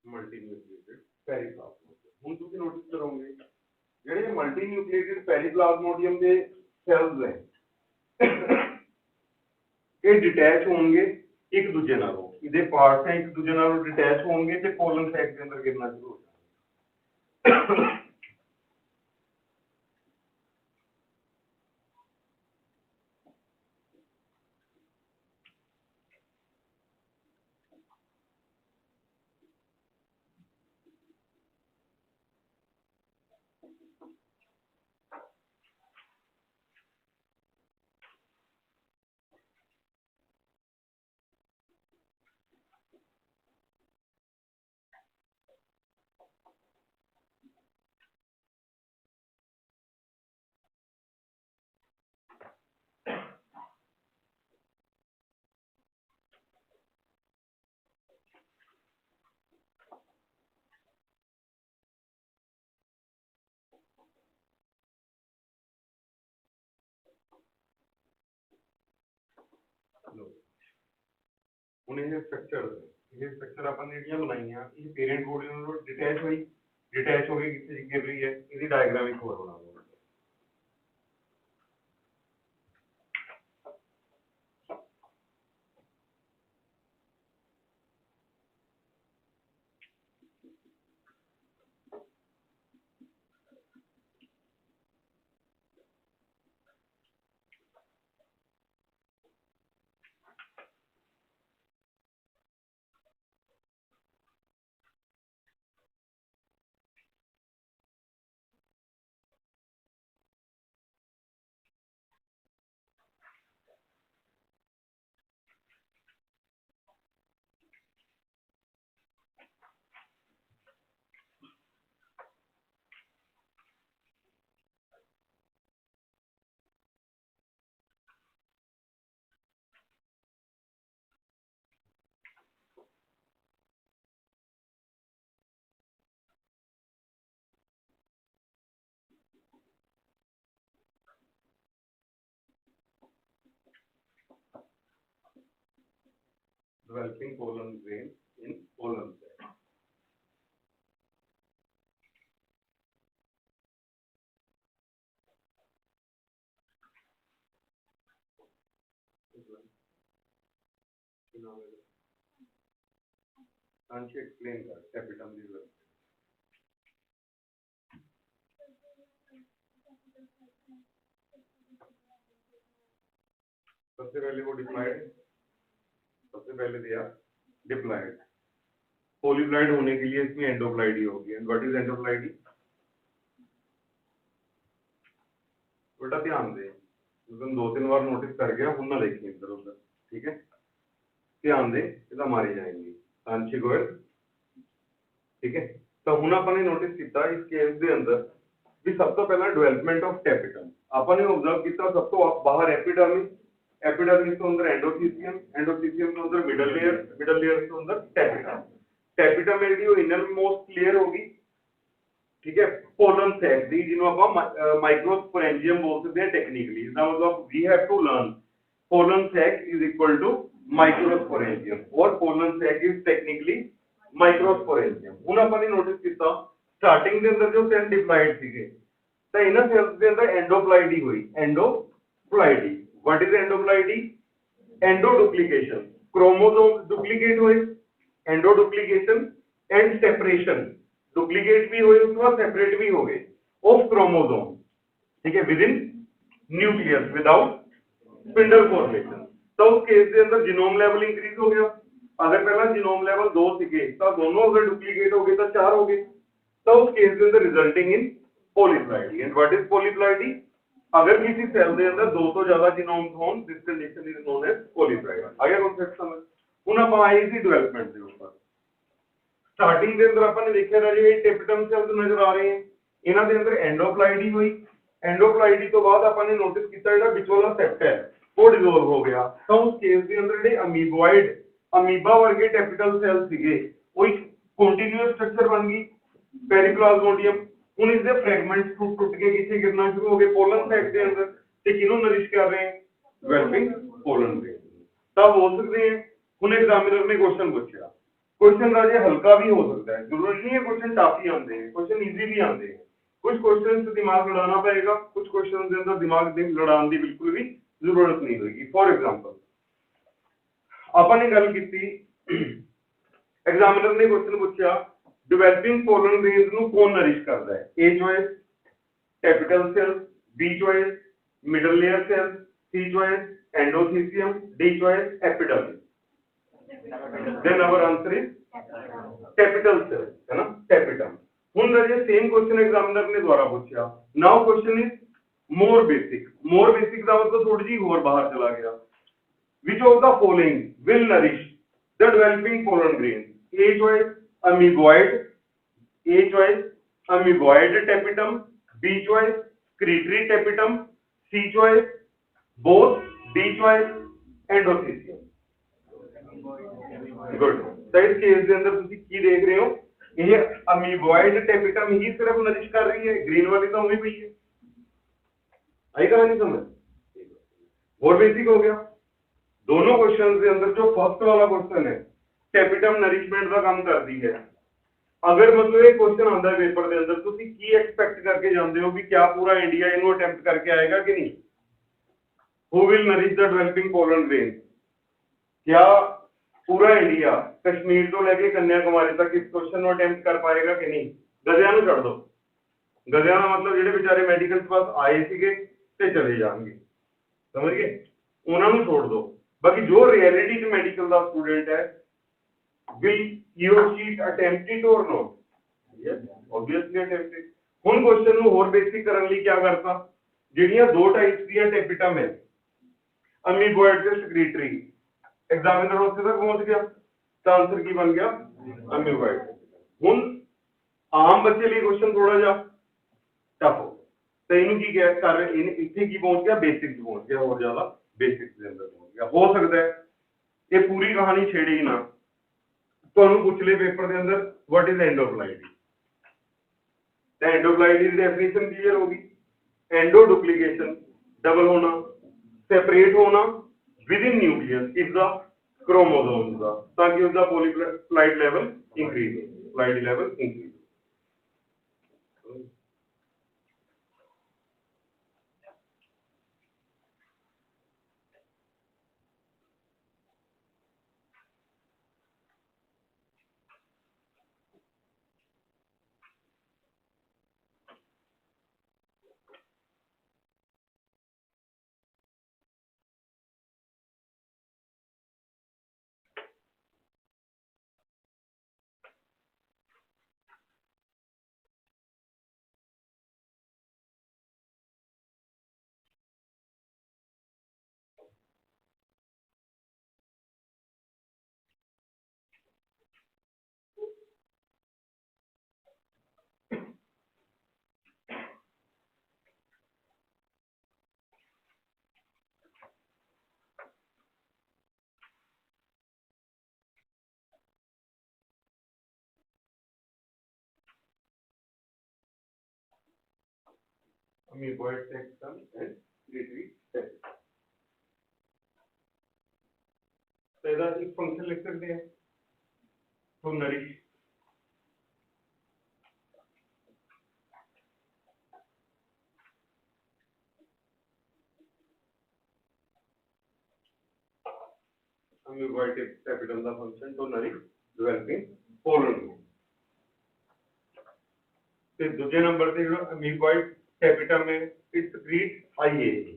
S1: मल्टी न्यूक्लिएटेड पेरिप्लाज्मोडियम हुन तुसीं नोटिस करोगे ਜਿਹੜੇ ਮਲਟੀ ਨਿਊਕਲੀਏਟਿਡ ਪੈਰੀਪਲਾਜ਼ਮੋਡੀਅਮ ਦੇ ਸੈਲਸ ਨੇ ਇਹ ਡਿਟੈਚ ਹੋਣਗੇ ਇੱਕ ਦੂਜੇ ਨਾਲੋਂ, ਇਹਦੇ ਪਾਰਟਸ ਹੈ ਇੱਕ ਦੂਜੇ ਨਾਲੋਂ ਡਿਟੈਚ ਹੋਣਗੇ ਤੇ ਪੋਲਨ ਸੈਕ ਦੇ ਅੰਦਰ ਗਿਰਨਾ ਸ਼ੁਰੂ ਹੋ ਜਾਣਗੇ। ਹੁਣ ਇਹ ਸਟਰਕਚਰ ਆਪਾਂ ਨੇ ਜਿਹੜੀਆਂ ਬਣਾਈਆਂ ਇਹ ਪੇਰੈਂਟ ਬੋਡੀ ਨਾਲ ਡਿਟੈਚ ਹੋ ਕੇ ਕਿੱਥੇ ਗਿਰ ਰਹੀ ਹੈ, ਇਹਦੀ ਡਾਇਗਰਾਮ ਇੱਕ ਹੋਰ ਬਣਾ ਲਓ। Developing pollen grain in pollen sac. Can't you explain that capitum development? सबसे पहले वो डिप्लॉयड, सबसे पहले दिया डिप्लॉयड। पॉलीप्लॉयड होने के लिए इसमें एंडोप्लॉयडी होगी। And what is endoploidy? बेटा ध्यान दे, तुम 2-3 बार नोटिस कर गया हूं ना, देखिए इधर उधर, ठीक है, ध्यान दे, ਇਹਦਾ ਮਾਰੇ ਜਾएंगे सांची गोयल, ठीक है। तो ਹੁਣ ਆਪਾਂ ਨੇ ਨੋਟਿਸ ਕੀਤਾ ਇਸ ਕੇਸ ਦੇ ਅੰਦਰ ਵੀ ਸਭ ਤੋਂ ਪਹਿਲਾਂ ਡਿਵੈਲਪਮੈਂਟ ਆਫ ਟੈਪੀਟਮ ਆਪਾਂ ਨੇ ਆਬਜ਼ਰਵ ਕੀਤਾ, ਸਭ ਤੋਂ ਬਾਹਰ ਐਪੀਡਰਮਿਸ, एपिडर्मिस ਤੋਂ ਅੰਦਰ एंडोथीसियम, एंडोथीसियम ਤੋਂ ਅੰਦਰ मिडल लेयर ਤੋਂ ਅੰਦਰ टैपिटम, टैपिटम है ਜਿਹੜੀ ਉਹ ਇਨਰ ਮੋਸਟ ਲੇਅਰ ਹੋਗੀ, ठीक है। पोलन सैक दी जिन्हों आप माइक्रोस्पोरेंजियम बोल सकते हैं टेक्निकली, इसका मतलब we have to learn pollen sac is equal to microsporangium और pollen sac is technically microsporangium. हुन अपन ने नोटिस किया स्टार्टिंग के अंदर जो सेल डिप्लॉयड सीगे तो इन्हां सेल्स के अंदर एंडोप्लॉयडी हुई, endoploidy. What is endoploidy? Endoduplication, chromosome duplicate हुए, एंडोडुप्लीकेशन एंड सेपरेशन, डुप्लीकेट भी हुए उसके बाद सेपरेट भी हो गए ऑफ क्रोमोसोम, ठीक है, with in nucleus without spindle formation. तो उस केस के अंदर जीनोम लेवल इंक्रीज हो गया। अगर पहला जीनोम लेवल 2 सीगे तो दोनों अगर डुप्लीकेट हो गए तो 4 हो गए, तो उस केस के अंदर resulting in polyploidy. And what is polyploidy? अगर किसी सेल के अंदर 2 तो ज्यादा जीनोम्स हों, this condition is known as polyploidy. आगे कॉन्सेप्ट समझ। हुन ਆਪਾਂ ਆਏ ਸੀ डेवलपमेंट ਦੇ ਉੱਪਰ। स्टार्टिंग के अंदर अपन ने देखा राजे टेपिटम सेल्स नजर आ रहे हैं, इन्हां दे अंदर एंडोप्लॉयडी हुई, एंडोप्लॉयडी तो बाद अपन ने नोटिस किया जेड़ा विच वाला सेप्ट है वो डिसॉल्व हो गया। तो उस केस के अंदर जेडे अमीबॉइड, अमीबा वर्गे टेपिटल सेल सीगे वो एक कंटीन्यूअस स्ट्रक्चर बन गई, पेरिप्लाज्मोडियम। हुन इसके फ्रैगमेंट्स टूट के किथे गिरना शुरू हो गए, पोलन सैक के अंदर। ते किनु नरिश कर रहे हैं? Developing pollen grain. तब हो सकते हैं हुन एग्जामिनर ने क्वेश्चन पूछा, क्वेश्चन राजे हल्का भी हो सकता है, जरूरी नहीं है क्वेश्चन टफ ही आते हैं, क्वेश्चन इजी भी आते हैं। कुछ क्वेश्चन से दिमाग लड़ाना पड़ेगा, कुछ क्वेश्चन के अंदर दिमाग लड़ाने की बिल्कुल भी जरूरत नहीं होगी। फॉर एग्जांपल अपन ने गल की, एग्जामिनर ने क्वेश्चन पूछा डेवलपिंग पोलन ग्रेन्स नु कौन नरिश करता है? A choice capital cells, B choice middle layer cells, C choice endothecium, D choice epidermis. Then our answer is capital cell, है ना, tapetum। हुन राजे सेम क्वेश्चन एग्जामिनर ने दोबारा पूछा। Now question is more basic. More basic का मतलब थोड़ी जी और बाहर चला गया। Which of the following will nourish the developing pollen grain? A choice amoeboid, A choice amoeboid tapetum, B choice secretory tapetum, C choice both, D choice endothecium। Good. तो इस case के अंदर ਤੁਸੀਂ ਕੀ देख रहे हो, ये अमीबॉइड टेपिटम ही सिर्फ नरिश कर रही है, ग्रीन वाली तो उम्मीद पई है। आई कहानी समझ? और बेसिक हो गया। दोनों क्वेश्चंस के अंदर जो फर्स्ट वाला क्वेश्चन है टेपिटम नरिशमेंट का काम करती है। अगर मतलब ये क्वेश्चन आंदा है पेपर के अंदर, ਤੁਸੀਂ ਕੀ एक्सपेक्ट करके ਜਾਂਦੇ हो भी क्या पूरा इंडिया इनको अटेम्प्ट करके आएगा कि नहीं? Who will nourish the developing pollen grain? क्या पूरा इंडिया कश्मीर तो लेके कन्याकुमारी तक इस क्वेश्चन को अटेम्प्ट कर पाएगा कि नहीं? गधियां नु छड़ दो, गधियां का मतलब जेडे बेचारे मेडिकल पास आए सीगे ते चले जाएंगे, समझ गए, उन्हां नु छोड़ दो। बाकी जो रियलिटी च मेडिकल दा स्टूडेंट है, विल ही और शी अटेम्प्ट इट और नॉट? Yes, obviously attempt. हुन क्वेश्चन नु और बेसिक करन लई क्या करता, जेडीआं दो टाइप्स दी टेपिटम है, अमीबॉइड ते सेक्रेटरी, एग्जामिनर उससे तक पहुंच गया तो आंसर की बन गया अमीबॉइड। हुन आम बच्चे लिए क्वेश्चन थोड़ा जा टफ हो, तो इन्हों की क्या कर रहे, इन इतने की पहुंच गया बेसिक्स पहुंच गया, और ज्यादा बेसिक्स के अंदर पहुंच गया। हो सकता है ये पूरी कहानी छेड़े ही ना, तो पूछ ले पेपर के अंदर व्हाट इज एंडोप्लॉयडी, तो एंडोप्लॉयडी की डेफिनेशन क्लियर होगी। एंडो डुप्लीकेशन, डबल होना, सेपरेट होना with in nucleus is the chromosome का, ताकि उसका पॉलीप्लॉयड लेवल इंक्रीज हो, ploidy level increase. amoeboid tapetum and secretory tapetum। तो ਇਹਦਾ ਇੱਕ ਫੰਕਸ਼ਨ ਲਿਖ ਸਕਦੇ ਹਾਂ to nourish amoeboid tapetum the function to nourish developing pollen। ਤੇ ਦੂਜੇ ਨੰਬਰ ਤੇ ਜਿਹੜਾ amoeboid tapetum ਹੈ it secretes IAA।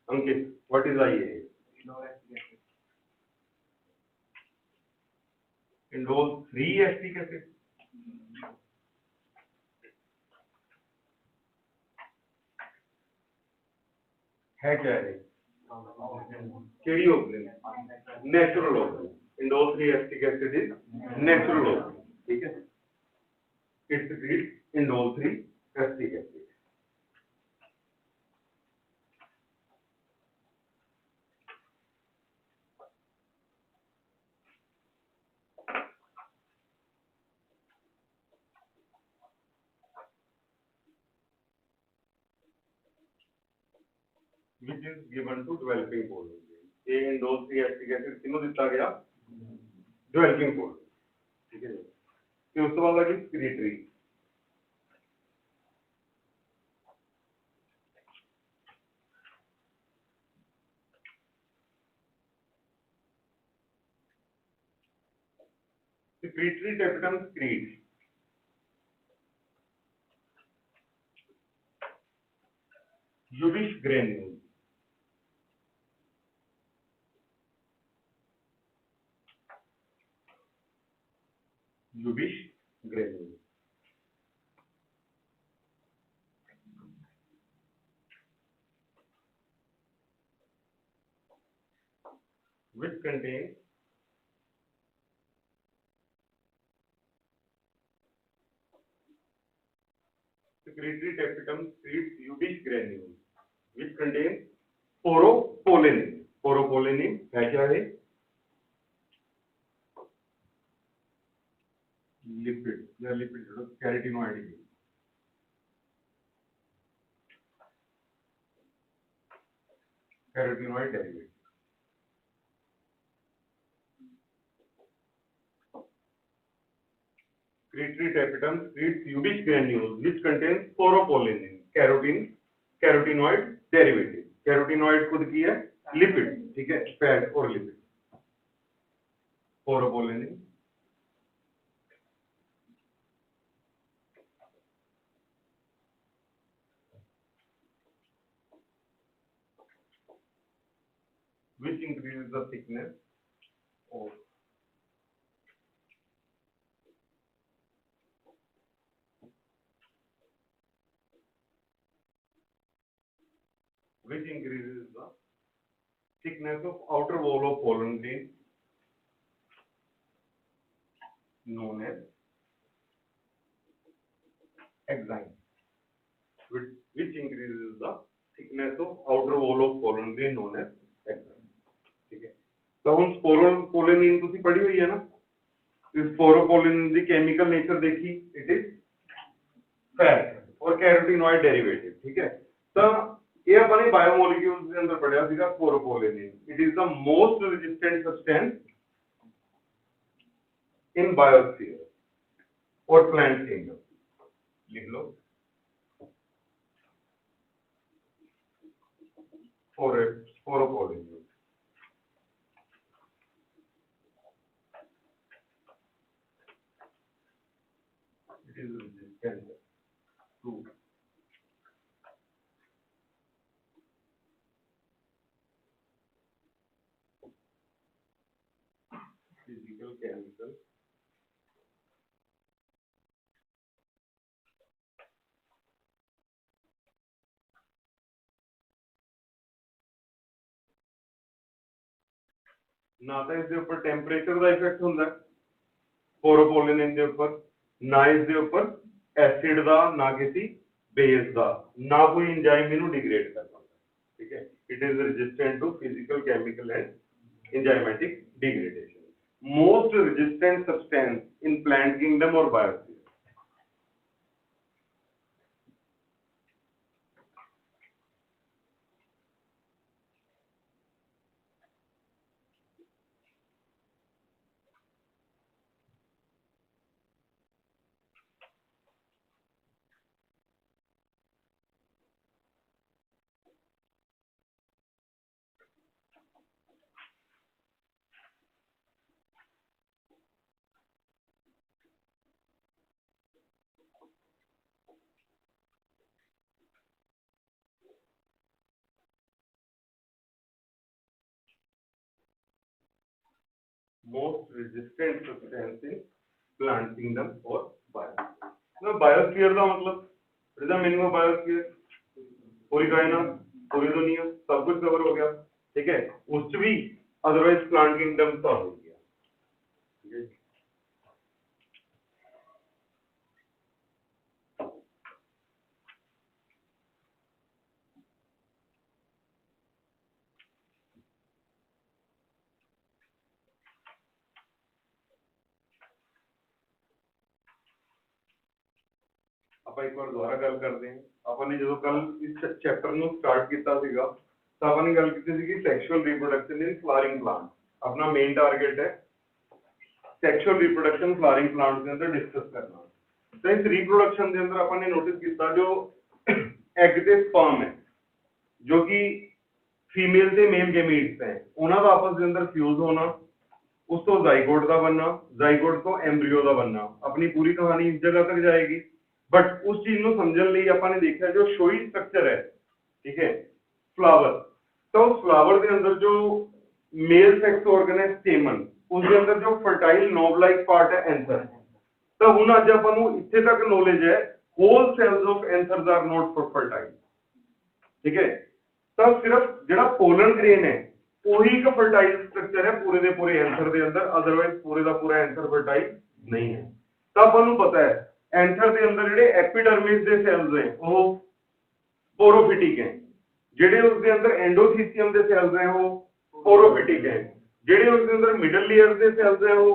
S1: Ankit, what is IAA? Indole 3 acetic acid। है क्या है? केड़ी opening? Natural opening. Indole 3 acetic acid is natural opening, ठीक है? It secretes indole 3 acetic acid। Which is given to developing pollen। A indole 3 acetic acid किन्हों दिता गया? developing pollen, ठीक है? फिर उसके बाद लगी secretory। secretory tapetum secretes Ubish granules। Ubish granules which contain secretory tapetum secretes Ubish granules which contain sporopollenin। sporopollenin है क्या है? लिपिड या lipid carotenoid. Carotenoid derivative. secretory tapetum secretes Ubish granules which contain sporopollenin carotenoid derivative। carotenoid खुद की है lipid, ठीक है? Fat और lipid. sporopollenin which increases the thickness of outer wall of pollen grain known as exine। which increases the thickness of outer wall of pollen grain known as exine, ठीक है? तो हम sporopollenin ਤੁਸੀਂ ਪੜ੍ਹੀ ਹੋਈ ਹੈ ਨਾ? ਇਸ sporopollenin ਦੀ केमिकल नेचर देखी, इट इज फैट और कैरोटीनॉइड डेरिवेटिव, ठीक है? तो ये अपने बायोमोलिक्यूल्स के अंदर पढ़ा सीगा sporopollenin। It is the most resistant substance in biosphere और प्लांट किंगडम। लिख लो sporopollenin। It is resistant to physical, chemical ना तो इसके ऊपर टेम्परेचर का इफेक्ट होता है sporopollenin के ऊपर, ना इसके ऊपर एसिड का, ना किसी बेस का, ना कोई एंजाइम इनू डिग्रेड कर पाता। ठीक है, it is resistant to physical, chemical and enzymatic degradation. Most resistant substance in plant kingdom और biosphere. Most resistant substance in plant kingdom और बायोस्फीयर। बायोस्फीयर का मतलब, what is the meaning of biosphere? पूरी कायनात, पूरी दुनिया, सब कुछ कवर हो गया। ठीक है, उस भी अदरवाइज प्लांट किंगडम तो हो गया। ठीक है, ਆਪਾਂ ਇੱਕ ਵਾਰ ਦੁਬਾਰਾ ਗੱਲ ਕਰਦੇ ਹਾਂ। ਆਪਾਂ ਨੇ ਜਦੋਂ ਕੱਲ ਇਸ ਚੈਪਟਰ ਨੂੰ ਸਟਾਰਟ ਕੀਤਾ ਸੀਗਾ ਤਾਂ ਆਪਾਂ ਨੇ ਗੱਲ ਕੀਤੀ ਸੀ ਕਿ ਸੈਕਸ਼ੂਅਲ ਰੀਪਰੋਡਕਸ਼ਨ ਇਨ ਫਲਾਵਰਿੰਗ ਪਲਾਂਟ। ਆਪਣਾ ਮੇਨ ਟਾਰਗੇਟ ਹੈ ਸੈਕਸ਼ੂਅਲ ਰੀਪਰੋਡਕਸ਼ਨ ਫਲਾਵਰਿੰਗ ਪਲਾਂਟ ਦੇ ਅੰਦਰ ਡਿਸਕਸ ਕਰਨਾ। ਤਾਂ ਇਸ ਰੀਪਰੋਡਕਸ਼ਨ ਦੇ ਅੰਦਰ ਆਪਾਂ ਨੇ ਨੋਟਿਸ ਕੀਤਾ ਜੋ ਐਗ ਤੇ ਸਪਰਮ ਹੈ, ਜੋ ਕਿ फीमेल ਤੇ मेल ਗੇਮੀਟਸ ਹੈ, ਉਹਨਾਂ ਦਾ ਆਪਸ ਦੇ ਅੰਦਰ ਫਿਊਜ਼ ਹੋਣਾ, ਉਸ ਤੋਂ ਜ਼ਾਈਗੋਟ ਦਾ बनना, ਜ਼ਾਈਗੋਟ ਤੋਂ ਐਮਬ੍ਰੀਓ ਦਾ बनना। ਆਪਣੀ ਪੂਰੀ ਕਹਾਣੀ ਇਸ ਜਗ੍ਹਾ ਤੱਕ ਜਾਏਗੀ। बट उस चीज को समझने लिए अपन ने देखा जो शोई स्ट्रक्चर है, ठीक है, फ्लावर, तो उस फ्लावर के अंदर जो मेल सेक्स ऑर्गन है स्टेमन, उसके अंदर जो फर्टाइल नोब लाइक पार्ट है एंथर। तो हुन अज अपन नु इत्थे तक नॉलेज है whole cells of anthers are not for fertile. ठीक है, तो सिर्फ जेड़ा पोलन ग्रेन है वही एक फर्टाइल स्ट्रक्चर है पूरे दे पूरे एंथर दे अंदर, अदरवाइज पूरे दा पूरा एंथर फर्टाइल नहीं है। तो अपन नु पता है एंथर के अंदर जेडे एपिडर्मिस दे सेल्स हैं वो पोरोफिटिक हैं, जेडे उसके अंदर एंडोथीसियम दे सेल्स हैं वो पोरोफिटिक हैं, जेडे उसके अंदर मिडल लेयर दे सेल्स हैं वो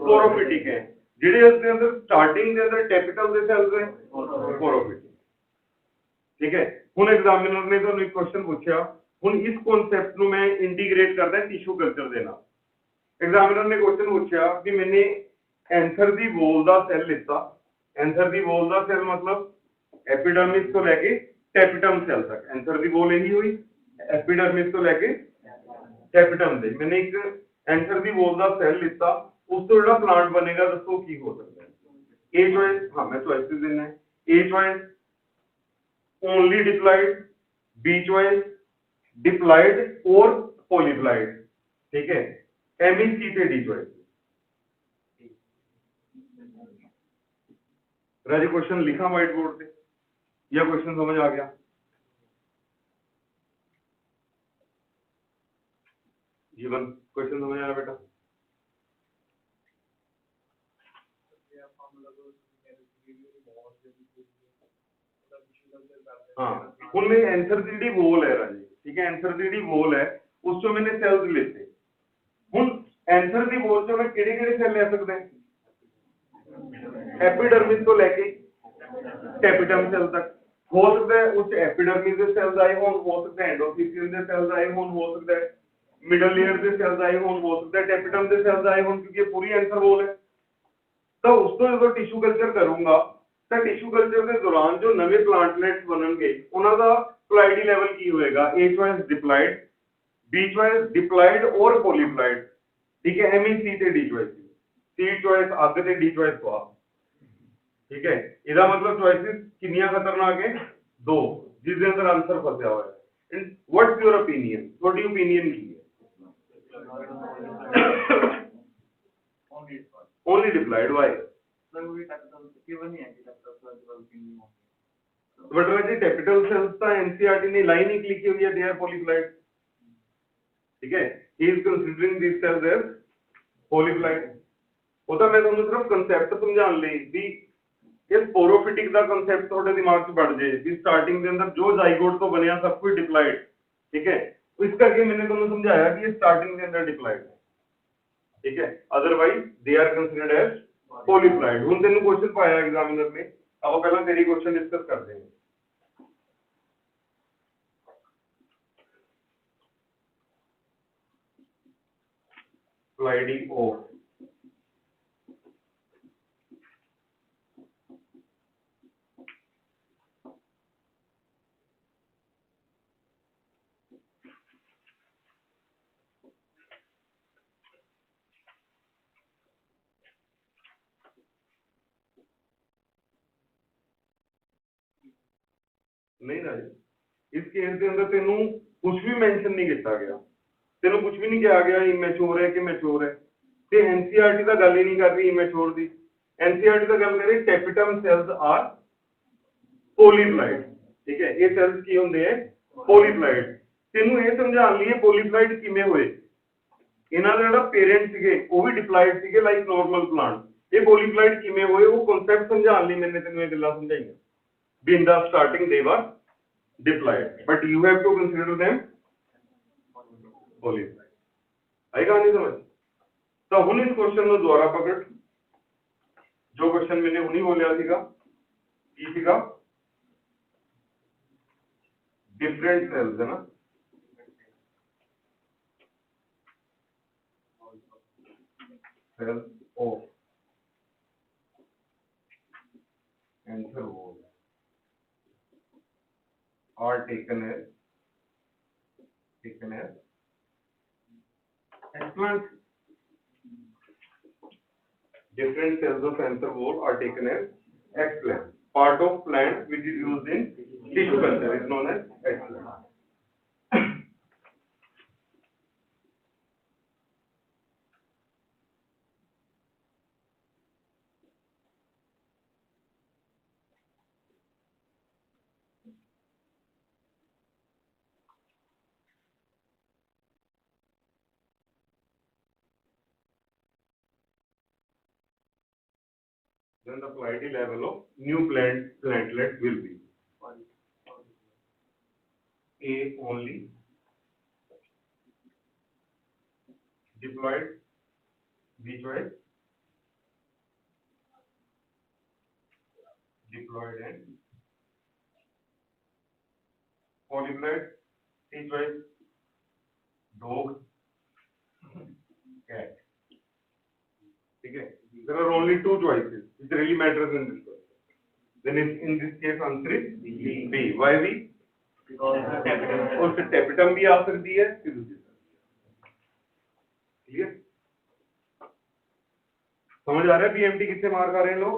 S1: पोरोफिटिक हैं, जेडे उसके अंदर स्टार्टिंग के अंदर टेपिकल दे सेल्स हैं पोरोफिटिक। ठीक है, हुन एग्जामिनर ने तो एक क्वेश्चन पूछा, हुन इस कॉन्सेप्ट नु मैं इंटीग्रेट करदा टिश्यू कल्चर दे नाल। एग्जामिनर ने क्वेश्चन पूछा कि मैंने एंथर दी वॉल दा सेल लिता, एंथर दी वॉल दा सेल मतलब एपिडर्मिस तो लेके टेपिटम सेल तक, एंथर दी वॉल यही हुई एपिडर्मिस तो लेके टेपिटम दे। मैंने एक एंथर दी वॉल दा सेल लिता, उस तो जेड़ा प्लांट बनेगा दसो की हो सकता है? ए चॉइस, हां मैं चॉइसेस देना है। A choice only diploid, B choice diploid और पॉलीप्लॉइड। ठीक है, एम ई सी पे डी चॉइस। राजी क्वेश्चन लिखा व्हाइट बोर्ड पे या क्वेश्चन समझ आ गया? जीवन क्वेश्चन समझ आया बेटा? हाँ, उनमें एंथर दी वॉल है राजी। ठीक है, एंथर दी वॉल है, उससे मैंने सेल्स लेते। हुन एंथर दी वॉल से मैं केड़े-केड़े सेल ले सकते हैं? एपिडर्मिस तो लेके टेपिटम सेल तक हो सकता है, उस एपिडर्मिस के सेल्स आए हो सकता है एंडोथीसियम के सेल्स आए हो सकता है मिडल लेयर के सेल्स आए हो सकता है टेपिटम के सेल्स आए क्योंकि पूरी एंथर वॉल है। तो उसको जो टिश्यू कल्चर करूंगा तो टिश्यू कल्चर के दौरान जो नवे प्लांटलेट्स बननगे उन्हां दा प्लाइडी लेवल की होएगा? A choice diploid, B choice diploid और पॉलीप्लॉइड। ठीक है, एम ई सी ते डी चॉइस, सी चॉइस आगे ते डी चॉइस को। ठीक है, इसका मतलब चॉइसेस कितनियां खतरनाक है? दो, जिसके अंदर आंसर फंसा हुआ है। And what's your opinion? थोड़ी ओपिनियन की है? Only diploid, why? But Raji capital cells का एनसीईआरटी ने लाइन ही लिखी हुई है दे आर पॉलीप्लॉइड। ठीक है, he is considering this cells as polyploid. वो तो मैं तुमको सिर्फ कांसेप्ट समझाने लिए भी ਇਹ ਸਪੋਰੋਫਿਟਿਕ ਦਾ ਕਨਸੈਪਟ ਤੁਹਾਡੇ ਦਿਮਾਗ 'ਚ ਬੜ ਜੇ ਵੀ ਸਟਾਰਟਿੰਗ ਦੇ ਅੰਦਰ ਜੋ ਜ਼ਾਈਗੋਟ ਤੋਂ ਬਣਿਆ ਸਭ ਕੁਝ ਡਿਪਲਾਇਡ, ਠੀਕ ਹੈ। ਇਸ ਕਰਕੇ ਮੈंने ਤੁਹਾਨੂੰ ਸਮਝਾਇਆ ਕਿ ਇਹ ਸਟਾਰਟਿੰਗ ਦੇ ਅੰਦਰ ਡਿਪਲਾਇਡ ਹੈ, ठीक है, otherwise they are considered as polyploid. ਹੁਣ ਤੈਨੂੰ क्वेश्चन ਪਾਇਆ एग्जामिनर ने, अब ਪਹਿਲਾਂ ਤੇਰੀ क्वेश्चन डिस्कस करते हैं। स्लाइडिंग ऑफ नहीं ना, इस केस के अंदर तेनू कुछ भी मेंशन नहीं किया गया, तेनू कुछ भी नहीं कहा गया इमेच्योर है कि मैच्योर है। ते एनसीईआरटी दा गल ही नहीं कर रही इमेच्योर दी, एनसीईआरटी दा गल कर रही टैपिटम सेल्स आर पॉलीप्लाइड, ठीक है। ये सेल्स की होंदे हैं पॉलीप्लाइड। तेनू ये समझाने लिए पॉलीप्लाइड किवें होए, इन्हां दा जिहड़ा पेरेंट सीगे वो भी डिप्लाइड सीगे लाइक नॉर्मल प्लांट, ये पॉलीप्लाइड किवें होए वो कांसेप्ट समझाने लिए मैंने तेनू ये गल्लां समझाईयां। In the starting they were diploid, but you have to consider them polyploid। आएगा नहीं समझ? तो हुन इस क्वेश्चन को दोबारा पकड़, जो क्वेश्चन मैंने हुनी बोलिया सीगा की सीगा, डिफरेंट सेल्स है ना, cells of anther wall are taken as excellent, different cells of anther wall are taken as excellent, part of plant which is used in tissue culture is known as excellent। Then the flighty level of new plantlet will be A only, diploid, B choice, diploid and polyploid, C choice, dog, cat, ठीक है। There are only two choices which really matters in this question, then in this case answer is B। Why B? Because और फिर tapetum भी आ सकती है, clear? समझ आ रहा है बीएमटी कितने मार्क आ रहे हैं लोग?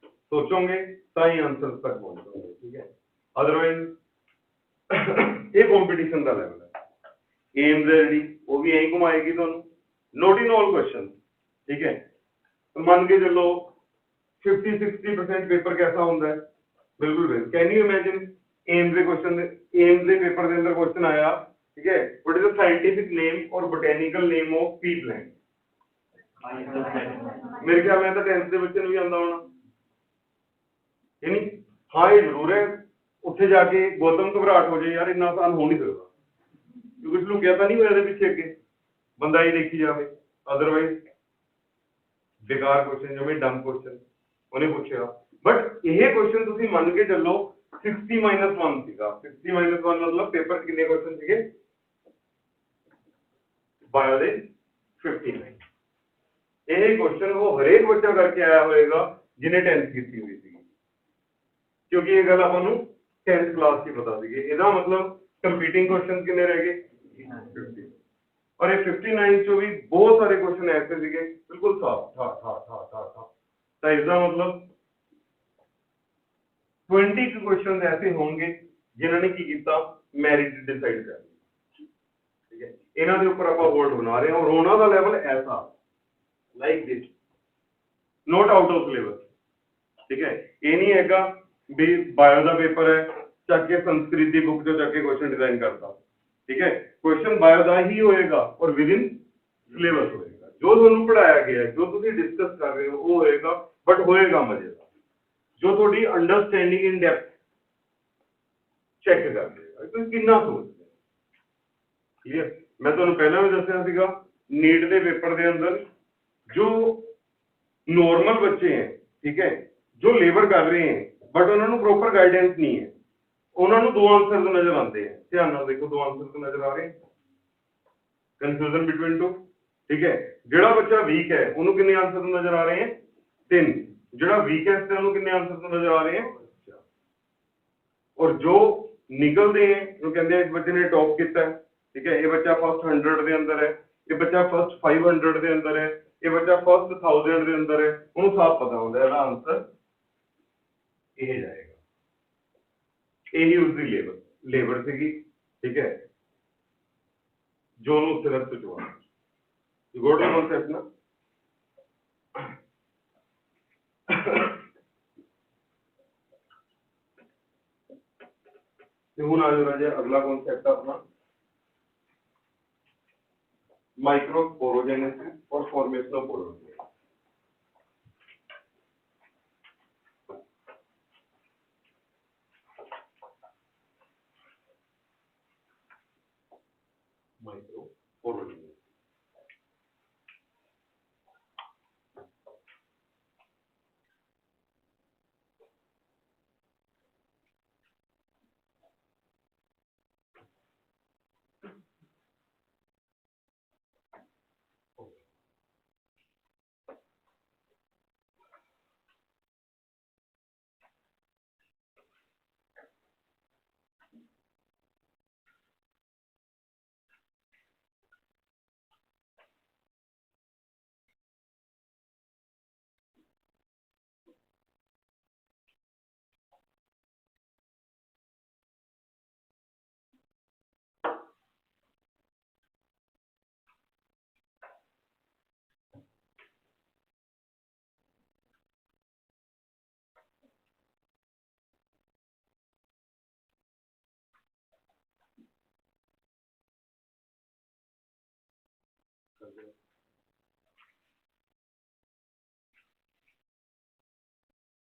S1: सोचोगे ताई आंसर तक पहुंचोगे, ठीक है। अदरवाइज ये कंपटीशन का लेवल है, एम्स है जी वो भी यही घुमाएगी दोनों, नॉट इन ऑल क्वेश्चन, ठीक है। तो मान के चलो 50-60% पेपर कैसा होता है, बिल्कुल बिल्कुल। कैन यू इमेजिन एम्स के क्वेश्चन, एम्स के पेपर के अंदर क्वेश्चन आया, ठीक है, what is the scientific name और botanical name of pea plant? मेरे ख्याल में तो 10th के बच्चे भी आंदा होना, यानी हाँ ये जरूर है उत्थे जाके गौतम घबराहट हो जाए यार इन्ना आसान हो नहीं सकता, क्योंकि कुछ लुकिया तो नहीं हुआ पीछे अगे बंदा ही देखी जाए। अदरवाइज बेकार क्वेश्चन जो मैं डम क्वेश्चन उन्हें पूछेगा, बट यह क्वेश्चन तुसी मान के चलो 60-1 सीगा। 60-1 मतलब पेपर कितने क्वेश्चन सीगे? बायो दे 59। यह क्वेश्चन वो हरेक बच्चा करके आया होएगा जिन्हें 10th की हुई थी, क्योंकि ये गल आपको 10th क्लास की पता सी। इसका मतलब कंपीटिंग क्वेश्चन कितने रह गए? 50। और ये 59 चो भी बहुत सारे क्वेश्चन ऐसे थे बिल्कुल साफ था। तो इसका मतलब 20 क्वेश्चन ऐसे होंगे जिन्होंने की किया मैरिट डिसाइड कर, ठीक है। इन्हां दे ऊपर आप बोर्ड बना रहे हैं और होना का लेवल ऐसा like this, not out of syllabus, ठीक है। ये नहीं हैगा भी बायो का पेपर है चक के संस्कृत की बुक जो चक के क्वेश्चन डिजाइन करता, ठीक है। क्वेश्चन बायो का ही होएगा और विद इन सिलेबस होएगा, जो ਤੁਹਾਨੂੰ ਪੜਾਇਆ ਗਿਆ ਹੈ, ਜੋ ਤੁਸੀਂ ਡਿਸਕਸ ਕਰ ਰਹੇ ਹੋ ਉਹ ਹੋਏਗਾ, ਬਟ ਹੋਏਗਾ ਮਜ਼ੇਦਾਰ। ਜੋ ਤੁਹਾਡੀ ਅੰਡਰਸਟੈਂਡਿੰਗ ਇਨ ਡੈਪਥ ਚੈੱਕ ਕਰ ਲੇਗਾ ਤੁਸੀਂ ਕਿੰਨਾ ਸੋਚਦੇ। ਕਲੀਅਰ। ਮੈਂ ਤੁਹਾਨੂੰ ਪਹਿਲਾਂ ਵੀ ਦੱਸਿਆ ਸੀਗਾ, ਨੀਟ ਦੇ ਪੇਪਰ ਦੇ ਅੰਦਰ जो नॉर्मल बच्चे हैं, ठीक है, जो लेबर कर रहे हैं बट उन्होंने प्रॉपर गाइडेंस नहीं है, उन्होंने दो आंसर नजर आते हैं। ध्यान नाल देखो, दो आंसर नजर आ रहे हैं, कंफ्यूजन बिटवीन टू। ठीक है, जेड़ा बच्चा वीक है उन्होंने कितने आंसर नजर आ रहे हैं? 3। जेड़ा वीकेस्ट है उन्होंने कितने आंसर नजर आ रहे हैं? और जो निकलते हैं जो कहते हैं इस बच्चे ने टॉप किया, ठीक है, ये बच्चा फर्स्ट 100 के अंदर है, ये बच्चा फर्स्ट 500 के अंदर है, ये बच्चा फर्स्ट 1000 के अंदर है, उन्होंने साफ पता होता है आंसर ये जाएगा। यही उसकी लेबर थी, ठीक है, जो सिर्फ चुका गो टू कॉन्सेप्ट ना। हूँ आ जाओ राजे, अगला कॉन्सेप्ट अपना माइक्रोस्पोरोजेनेसिस और फॉर्मेशन ऑफ पोरोजेनेसिस। माइक्रोस्पोरोजेनेसिस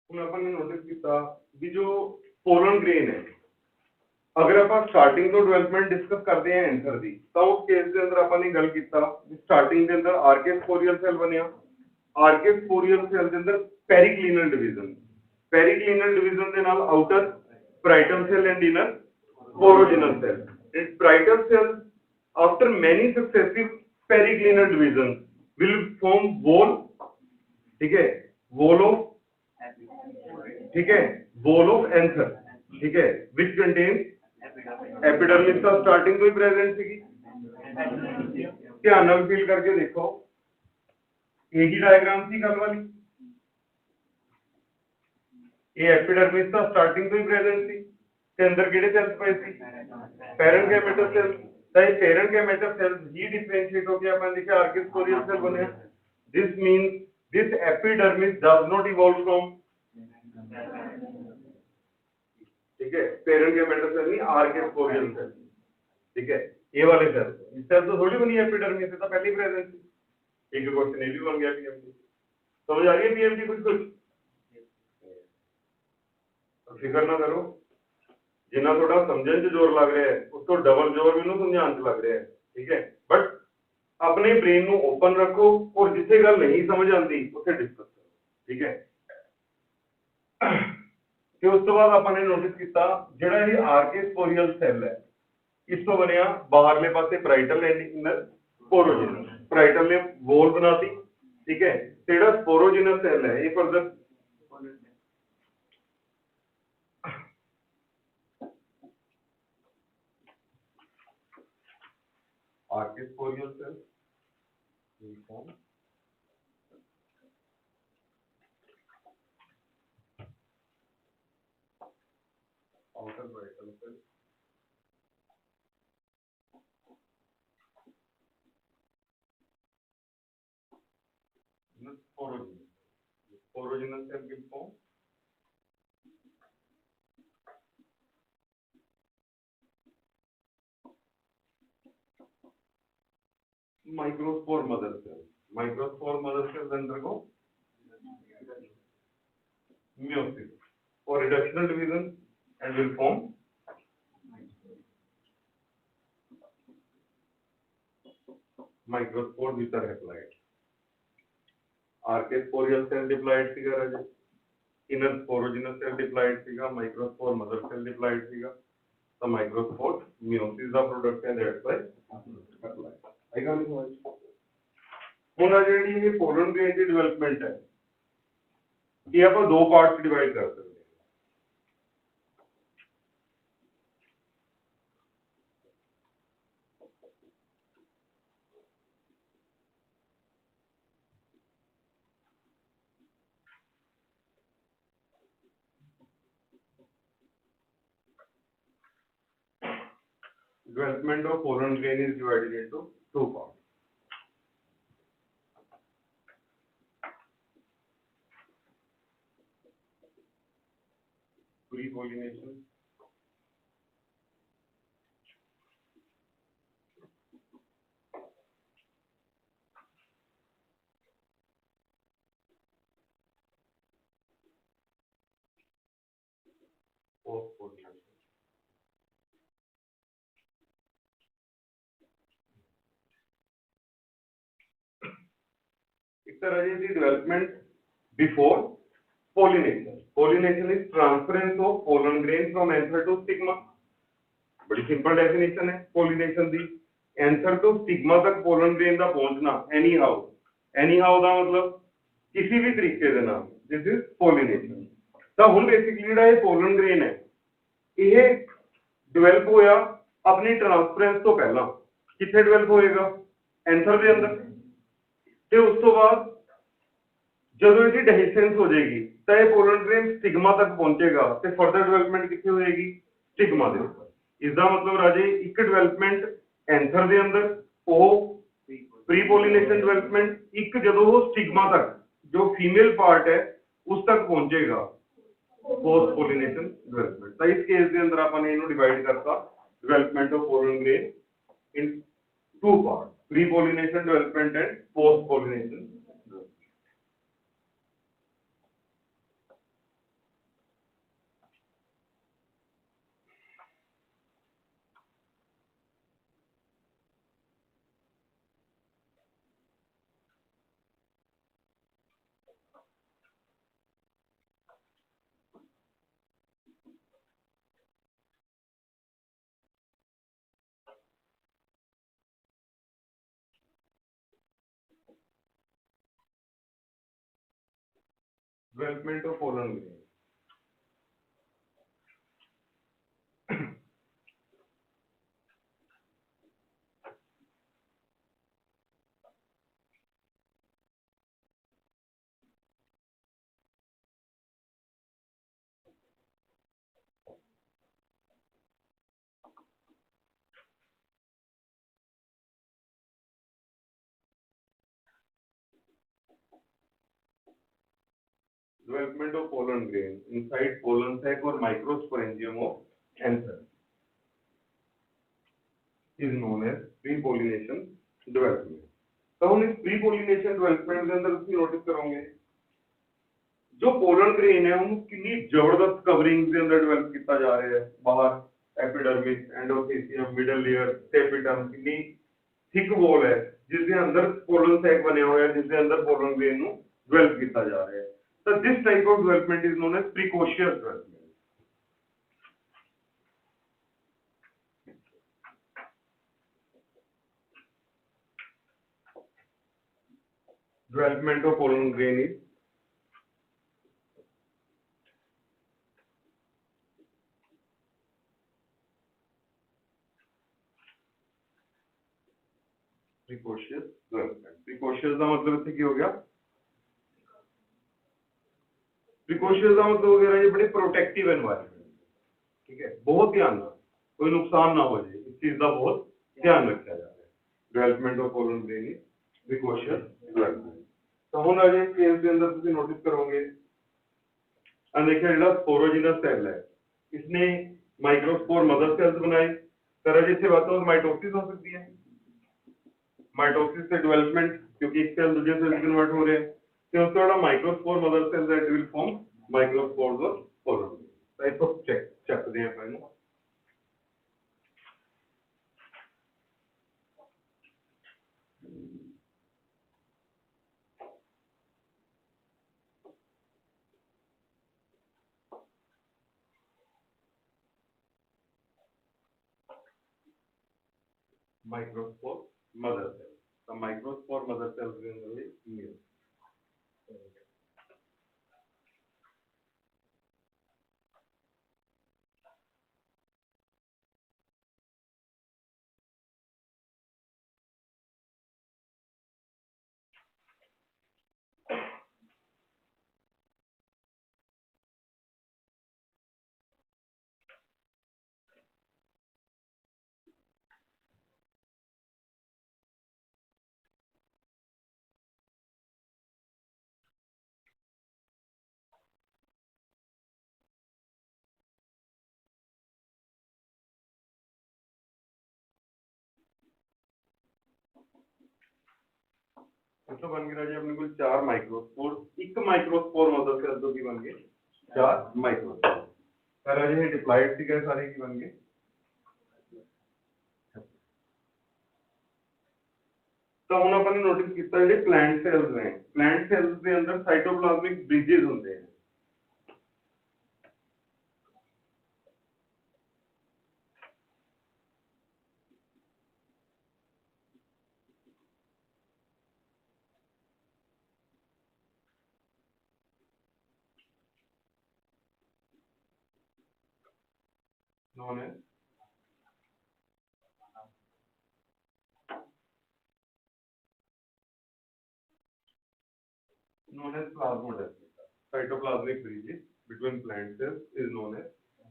S1: ਹੁਣ ਆਪਾਂ ਨੇ ਨੋਟਿਸ ਕੀਤਾ ਵੀ ਜੋ ਪੋਲਨ ਗ੍ਰੇਨ ਹੈ, अगर आप स्टार्टिंग तो डेवलपमेंट डिस्कस करते हैं आंसर दी, तो उस केस के अंदर आपने गल किया स्टार्टिंग के अंदर आर्के स्पोरियल सेल बनया, आर्के स्पोरियल सेल के अंदर पेरिक्लिनल डिवीजन, पेरिक्लिनल डिवीजन के नाल outer parietal cell and inner sporogenous cell. It parietal cell after many successive periclinal division will form wall, ठीक है, वॉल ऑफ, ठीक है, वॉल ऑफ एंथर, ठीक है, विच कंटेन एपिडर्मिस का स्टार्टिंग तो ही प्रेजेंट थी। ध्यान नाल फील करके देखो, यही डायग्राम थी कल वाली, ये एपिडर्मिस का स्टार्टिंग तो ही प्रेजेंट थी ते अंदर किहड़े सेल्स पए सी? पैरेन्काइमेटल सेल। तो ये पैरेन्काइमेटल सेल्स ही डिफरेंशिएट होके अपन लिखा आर्किस्पोरियल सेल बने। This means this epidermis does not evolve from, ठीक है, पैरेन्काइमेटल सेल नहीं, आर्किस्पोरियल सेल, ठीक है, ये वाले सेल, इस सेल तो थोड़ी बनी एपिडर्मिस, से तो पहले ही प्रेजेंट थी। एक क्वेश्चन ये भी बन गया पीएमटी। समझ आ रही है पीएमटी कुछ कुछ? तो फिक्र ना करो, जिन्ना थोड़ा समझने च जोर लग रहा है उस तो डबल जोर मैनू समझाने च लग रहा है, ठीक है, बट अपने ब्रेन नू ओपन रखो और जिथे गल नहीं समझ आती उसे डिस्कस करो, ठीक है। ਤੇ ਉਸ ਤੋਂ ਬਾਅਦ ਆਪਾਂ ਨੇ ਨੋਟਿਸ ਕੀਤਾ ਜਿਹੜਾ ਇਹ ਆਰਕੇਸਪੋਰੀਅਲ ਸੈੱਲ ਹੈ, ਇਸ ਤੋਂ ਬਣਿਆ ਬਾਹਰਲੇ ਪਾਸੇ ਪ੍ਰਾਈਟਲ ਐਂਡ ਇਨਰ ਸਪੋਰੋਜੀਨਲ। ਪ੍ਰਾਈਟਲ ਨੇ ਵੋਲ ਬਣਾਤੀ, ਠੀਕ ਹੈ, ਤੇ ਜਿਹੜਾ ਸਪੋਰੋਜੀਨਲ ਸੈੱਲ ਹੈ ਇਹ further archesporial cell outer vital cell, sporogenous cell will form microspore mother cell, archesporial cell diploid सीगा राजे, इनर स्पोरोजिनस सेल डिप्लॉइड सीगा, माइक्रोस्पोर मदर सेल डिप्लॉइड सीगा, तो माइक्रोस्पोर मियोसिस ਦਾ ਪ੍ਰੋਡਕਟ ਹੈ, दैट्स व्हाई ਆਏਗਾ ਨਹੀਂ ਸਮਝ। ਹੁਣ ਆ ਜਿਹੜੀ ਇਹ ਪੋਲਨ ਗ੍ਰੇਨ ਦੀ ਡਿਵੈਲਪਮੈਂਟ ਹੈ, ਇਹ ਆਪਾਂ ਦੋ ਪਾਰਟਸ ਡਿਵਾਈਡ ਕਰ ਸਕਦੇ ਹਾਂ। Development of pollen grain is divided into two parts. Pre-pollination post-pollination। एक तरह से development before pollination। Pollination is transference of pollen grain from anther to stigma। बड़ी सिंपल डेफिनेशन है pollination दी। एंथर तो स्टिग्मा तक पोलन ग्रेन का पहुंचना any how का मतलब किसी भी तरीके दे नाल, दिस इज पोलिनेशन। तो हुन बेसिकली जेड़ा ये पोलन ग्रेन है, ये डेवलप होया अपनी ट्रांसफरेंस तो पहला। किथे डेवलप होएगा? एंथर दे अंदर। ते उस तो बाद जदों इसकी डेहिसेंस हो जाएगी तो ये पोलन ग्रेन स्टिग्मा तक पहुंचेगा, ते फर्दर डेवलपमेंट किथे होएगी? स्टिग्मा दे ऊपर। इसका मतलब राजे एक डेवलपमेंट एंथर दे अंदर, वो प्री पोलिनेशन डेवलपमेंट, एक जदों वो स्टिग्मा तक जो फीमेल पार्ट है उस तक पहुंचेगा पोस्ट पोलिनेशन डेवलपमेंट। तो इस केस के अंदर अपन इन्हों डिवाइड करता development of pollen grain into part, pre pollination development and post pollination. Development of pollen grain। Development of pollen grain inside pollen sac or microsporangium of anther is known as pre-pollination development। तो हम इस pre-pollination development के अंदर ਤੁਸੀਂ notice करोगे जो pollen grain है ਉਹਨੂੰ ਕਿੰਨੀ ਜ਼ਬਰਦਸਤ ਕਵਰਿੰਗ ਦੇ ਅੰਦਰ ਡਿਵੈਲਪ ਕੀਤਾ ਜਾ ਰਿਹਾ ਹੈ। ਬਾਹਰ एपिडर्मिस, एंडोथेसियम, मिडल लेयर, स्टेपिटम, कितनी थिक वॉल है जिसके अंदर पोलन सैक बने हुए हैं, जिसके अंदर पोलन ग्रेन ਨੂੰ डेवलप किया जा रहा है। So this type of development is known as precocious development। Development of pollen grain is precocious development। precocious का मतलब इसे क्या हो गया? प्रिकॉशंस का मतलब वगैरह ये बड़े प्रोटेक्टिव एनवायरनमेंट, ठीक है, बहुत ध्यान ना, कोई नुकसान ना हो जाए, इस चीज का बहुत ध्यान रखा जा रहा है। Development of pollen grain is precocious development. तो हुन आज इस केस के अंदर तुम नोटिस करोगे आ देखिए जेड़ा स्पोरोजिनस सेल है, इसने माइक्रोस्पोर मदर सेल्स बनाए, तरह जैसे बात हो माइटोसिस हो सकती है। माइटोसिस से डेवलपमेंट, क्योंकि एक सेल दूसरे सेल कन्वर्ट हो रहे हैं, तो उसके बाद microspore mother cell that will form microspores और पोलन। तो इसको चेक दें अपन। Microspore mother cell. तो माइक्रोस्पोर मदर सेल के अंदर ये तो बन गया जी अपने को 4 माइक्रोस्पोर, एक माइक्रोस्पोर मदर सेल तो भी बन गए 4 माइक्रोस्पोर। पहला जो डिप्लॉयड थी सारे की बन गए। तो ਹੁਣ ਆਪਾਂ ਨੇ ਨੋਟਿਸ ਕੀਤਾ ਜਿਹੜੇ ਪਲਾਂਟ ਸੈਲਸ ਨੇ, ਪਲਾਂਟ ਸੈਲਸ ਦੇ ਅੰਦਰ ਸਾਈਟੋਪਲਾਜ਼ਮਿਕ ਬ੍ਰਿਜਸ ਹੁੰਦੇ ਨੇ। known as plasmodesmata। Cytoplasmic bridges between plant cells is known as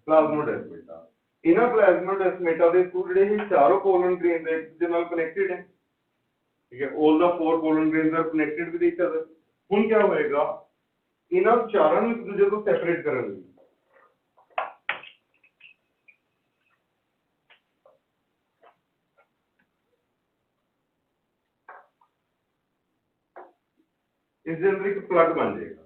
S1: plasmodesmata। ਇਹਨਾਂ plasmodesmata ਦੇ ਥਰੂ ਜਿਹੜੇ ਇਹ ਚਾਰੋਂ pollen grains ਇੱਕ ਦੂਜੇ ਨਾਲ ਕਨੈਕਟਡ ਹੈ। ਠੀਕ ਹੈ, all the 4 pollen grains are connected with each other। ਹੁਣ ਕੀ ਹੋਏਗਾ, ਇਹਨਾਂ ਚਾਰਾਂ ਨੂੰ ਇੱਕ ਦੂਜੇ ਤੋਂ ਸੈਪਰੇਟ ਕਰਨ ਲਈ ਇਸ ਦੇ ਅੰਦਰ ਇੱਕ ਪਲਗ ਬਣ ਜਾਏਗਾ।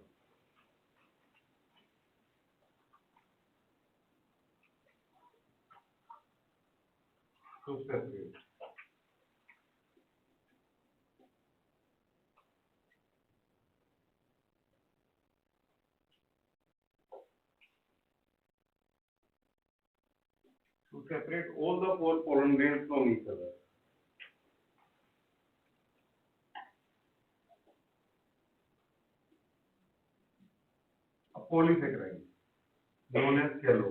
S1: to separate all the 4 pollen grains from each other। A polysaccharide known as callo,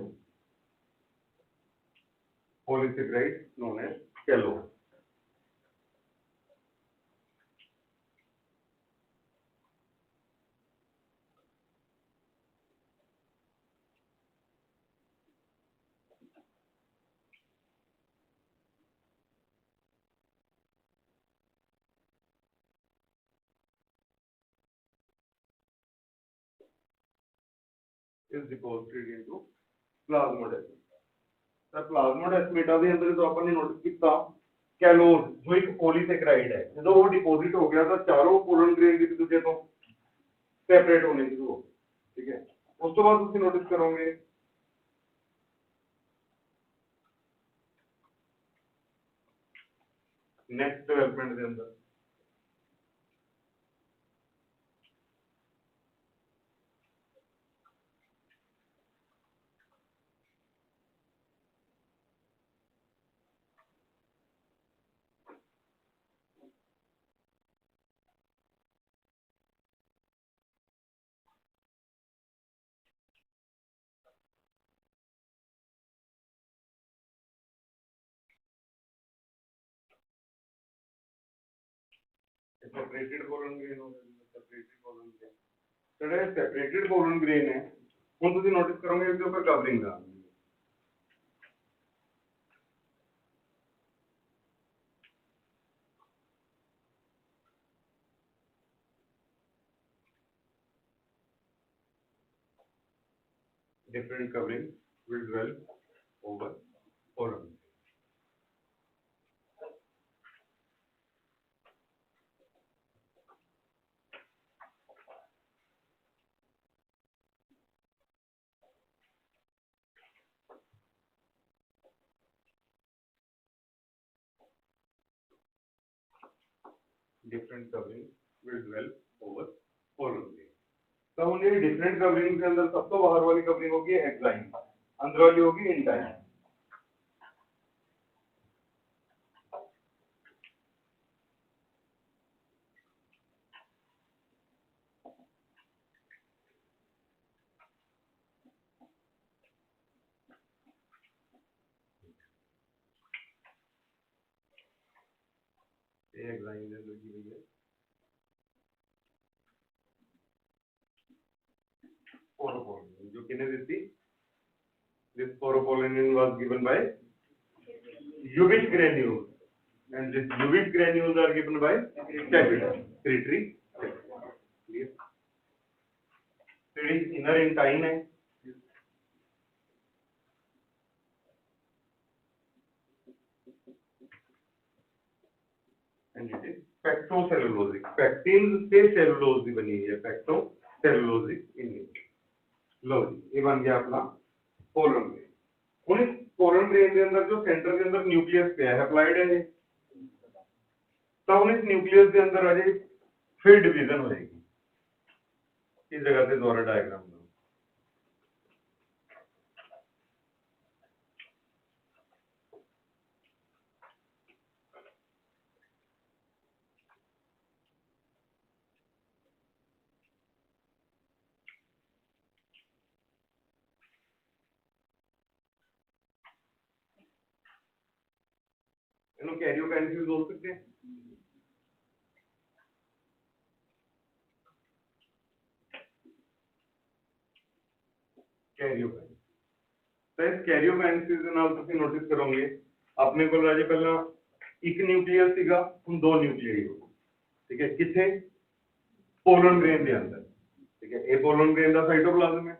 S1: polysaccharide known as callo। is deposited into plasmodesmata। ਤਾਂ plasmodesmata ਦੇ ਅੰਦਰ ਜੋ ਆਪਾਂ ਨੇ ਨੋਟਿਸ ਕੀਤਾ ਕੈਲੋਜ਼ ਜੋ ਇੱਕ ਪੋਲੀਸੈਕਰਾਈਡ ਹੈ, ਜਦੋਂ ਉਹ ਡਿਪੋਜ਼ਿਟ ਹੋ ਗਿਆ ਤਾਂ ਚਾਰੋਂ ਪੋਲਨ ਗ੍ਰੇਨ ਇੱਕ ਦੂਜੇ ਤੋਂ ਸੈਪਰੇਟ ਹੋਣੇ ਸ਼ੁਰੂ ਹੋ ਗਏ। ਠੀਕ ਹੈ, ਉਸ ਤੋਂ ਬਾਅਦ ਤੁਸੀਂ ਨੋਟਿਸ ਕਰੋਗੇ ਨੈਕਸਟ ਡਿਵੈਲਪਮੈਂਟ ਦੇ ਅੰਦਰ separated pollen grain ਹੋ ਗਿਆ। separated pollen grain ਜਿਹੜੇ separated pollen grain ਹੈ, ਹੁਣ ਤੁਸੀਂ ਨੋਟਿਸ ਕਰੋਗੇ इसके ऊपर कवरिंग ਆ different covering will dwell over pollen। different covering will dwell over pollen grain। तो ਹੁਣ ये different covering के अंदर सब तो बाहर वाली covering होगी एक्साइन, अंदर वाली होगी इंटाइन। ये एग्जाम दे लगी हुई है पोरोपोलिन जो किने दी थी this sporopollenin was given by Ewig granules and these Ewig granules are given by capital secretory clear so it is inner intine है and it is pectocellulosic pectin से cellulose भी बनी है pectocellulosic in it लो ये बन गया अपना pollen grain उन पोलन ग्रेन के अंदर जो सेंटर के अंदर न्यूक्लियस पे है अप्लाइड है तब इस न्यूक्लियस के अंदर आ जाए फिर डिवीजन हो जाएगी इस जगह से द्वारा डायग्राम में इन्हों कैरियोकाइनेसिस बोल सकते हैं कैरियोकाइनेसिस तो इस कैरियोकाइनेसिस ਦੇ ਨਾਲ ਤੁਸੀਂ ਨੋਟਿਸ ਕਰੋਗੇ ਆਪਣੇ ਕੋਲ ਰਾਜੇ ਪਹਿਲਾਂ ਇੱਕ ਨਿਊਕਲੀਅਸ ਸੀਗਾ ਹੁਣ ਦੋ ਨਿਊਕਲੀਆਈ ਹੋ ਠੀਕ ਹੈ ਕਿੱਥੇ ਪੋਲਨ ਗ੍ਰੇਨ ਦੇ ਅੰਦਰ ਠੀਕ ਹੈ ਇਹ ਪੋਲਨ ਗ੍ਰੇਨ ਦਾ ਸਾਈਟੋਪਲਾਜ਼ਮ ਹੈ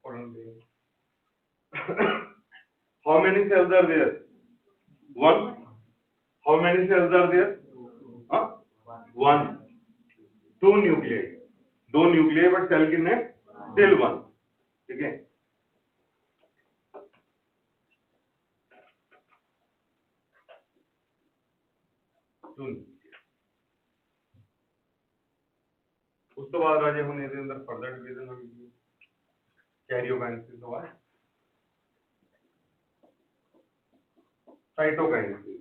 S1: pollen grain how many cells are there one how many cells are there one two nuclei दो nuclei but cell कितने still one ठीक है उस तो बाद राजे हुन ਇਹਦੇ ਅੰਦਰ ਫਰਦਰ ਡਿਵੀਜ਼ਨ ਹੋ ਗਈ कैरियोकाइनेसिस तो है साइटोकाइनेसिस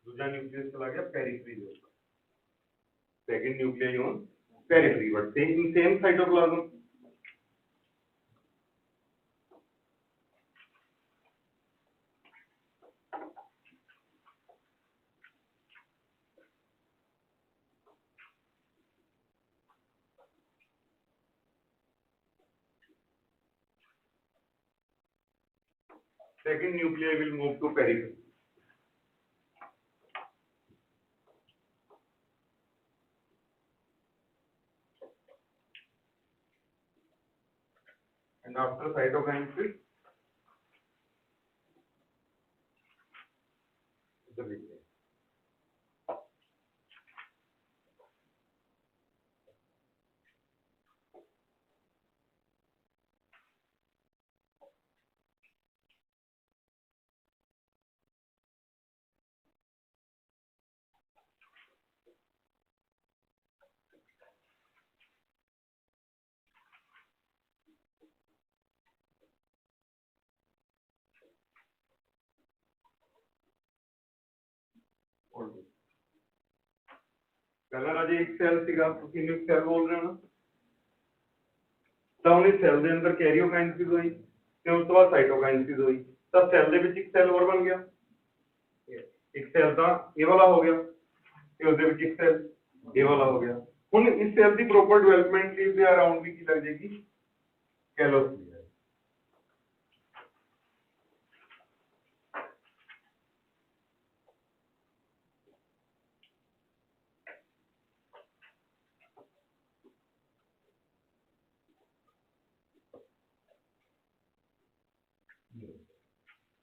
S1: दूसरा न्यूक्लियस चला गया periphery second nucleus on periphery but same cytoplasm second nuclei will move to periphery and after cytokinesis the nuclei पहला राजे एक सेल सीगा ਤੁਸੀਂ ਨੂੰ ਸੈਲ ਬੋਲ ਰਹੇ ਹੋ ਨਾ ਤਾਂ ਉਹਨੇ ਸੈਲ ਦੇ ਅੰਦਰ ਕੈਰੀਓਕਾਈਨਸਿਸ ਹੋਈ ਤੇ ਉਸ ਤੋਂ ਬਾਅਦ ਸਾਈਟੋਕਾਈਨਸਿਸ ਹੋਈ ਤਾਂ ਸੈਲ ਦੇ ਵਿੱਚ ਇੱਕ ਸੈਲ ਹੋਰ ਬਣ ਗਿਆ ਇੱਕ ਸੈਲ ਤਾਂ ਇਹ ਵਾਲਾ ਹੋ ਗਿਆ ਤੇ ਉਸ ਦੇ ਵਿੱਚ ਇੱਕ ਸੈਲ ਇਹ ਵਾਲਾ ਹੋ ਗਿਆ ਹੁਣ ਇਸ ਸੈਲ ਦੀ ਪ੍ਰੋਪਰ ਡਿਵੈਲਪਮੈਂਟ ਲਈ ਦੇ ਅਰਾਊਂਡ ਵੀ ਕੀ ਲੱਗ ਜਾਏਗੀ ਕੈਲੋਸ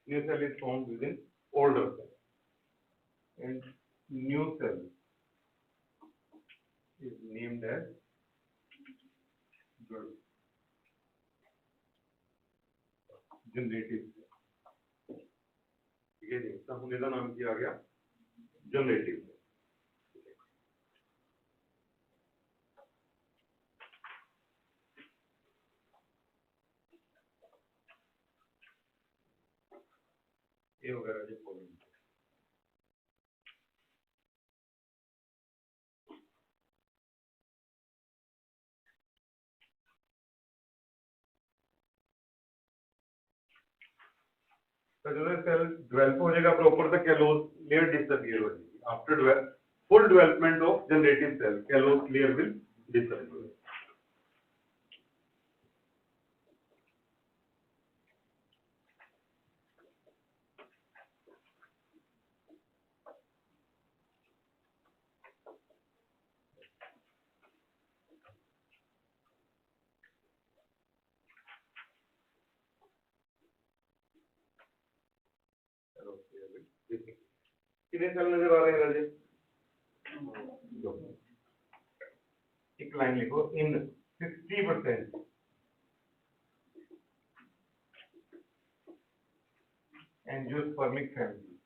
S1: new cell is formed within older cell and new cell is named as generative ठीक है जी तो हम इसका नाम क्या आ गया जनरेटिव ये वगैरह जो पोलन। तो जो सेल डेवलप हो जाएगा प्रॉपर तो कैलोस लेयर डिसअपीयर हो जाएगी after full development of generative cell callose layer will disappear. कितने सेल नजर आ रहे हैं राजे? एक लाइन लिखो in 60% angiospermic family,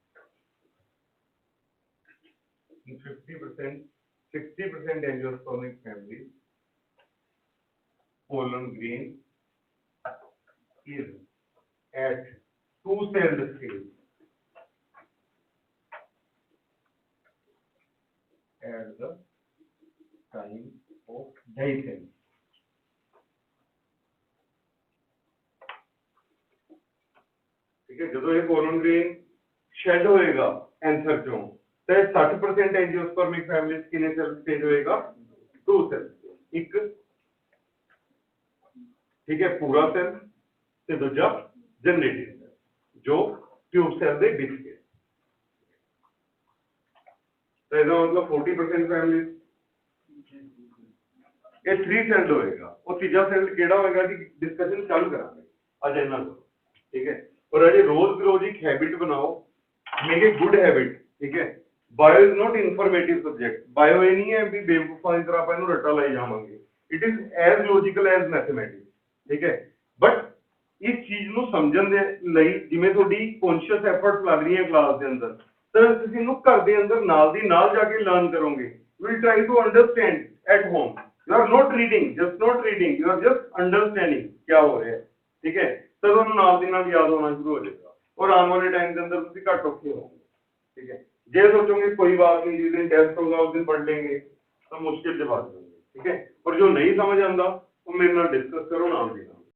S1: in 60% angiospermic family, pollen grain is at two-celled stage. At the time of digestion. ठीक है, जो ये pollen grain shed होएगा एंथर चों, तो 60% एंजियोस्पर्मिक फैमिली कितने सेल स्टेज होएगा? 2 सेल। एक ठीक है पूरा सेल ते दूजा जनरेटिव सेल जो ट्यूब सेल दे विच के। तो इसका मतलब 40% फैमिली ये 3 सेल होएगा और तीजा सेल केड़ा होएगा कि डिस्कशन चालू करांगे आज इतना को। ठीक है, और आज रोज एक हैबिट बनाओ, मेक ए गुड हैबिट। ठीक है, bio is not informative subject, bio ये नहीं है भी बेवकूफा की तरह अपन रट्टा लाई जावांगे, it is as logical as mathematics. ठीक है, बट इस चीज ਨੂੰ ਸਮਝਣ ਦੇ ਲਈ ਜਿਵੇਂ ਤੁਹਾਡੀ ਕੌਨਸ਼ੀਅਸ ਐਫਰਟਸ ਲੱਗ ਰਹੀਆਂ ਕਲਾਸ ਦੇ ਅੰਦਰ, ਤਾਂ ਤੁਸੀਂ ਨੂੰ ਘਰ ਦੇ ਅੰਦਰ ਨਾਲ ਦੀ ਨਾਲ ਜਾ ਕੇ ਲਰਨ ਕਰੋਗੇ। We try to understand at home, you are not reading, just not reading, you are just understanding क्या हो रहा है। ठीक है, तो ਤੁਹਾਨੂੰ ਨਾਲ ਦੀ ਨਾਲ याद होना शुरू हो जाएगा और आने वाले टाइम के अंदर ਤੁਸੀਂ ਘੱਟ ਔਖੇ ਹੋਵੋਗੇ। ठीक है, जे सोचोगे कोई बात नहीं जिस दिन टेस्ट होगा उस दिन पढ़ लेंगे तो मुश्किल से बात होगी। ठीक है, और जो नहीं समझ आता वो मेरे नाल डिस्कस करो नाल दी नाल।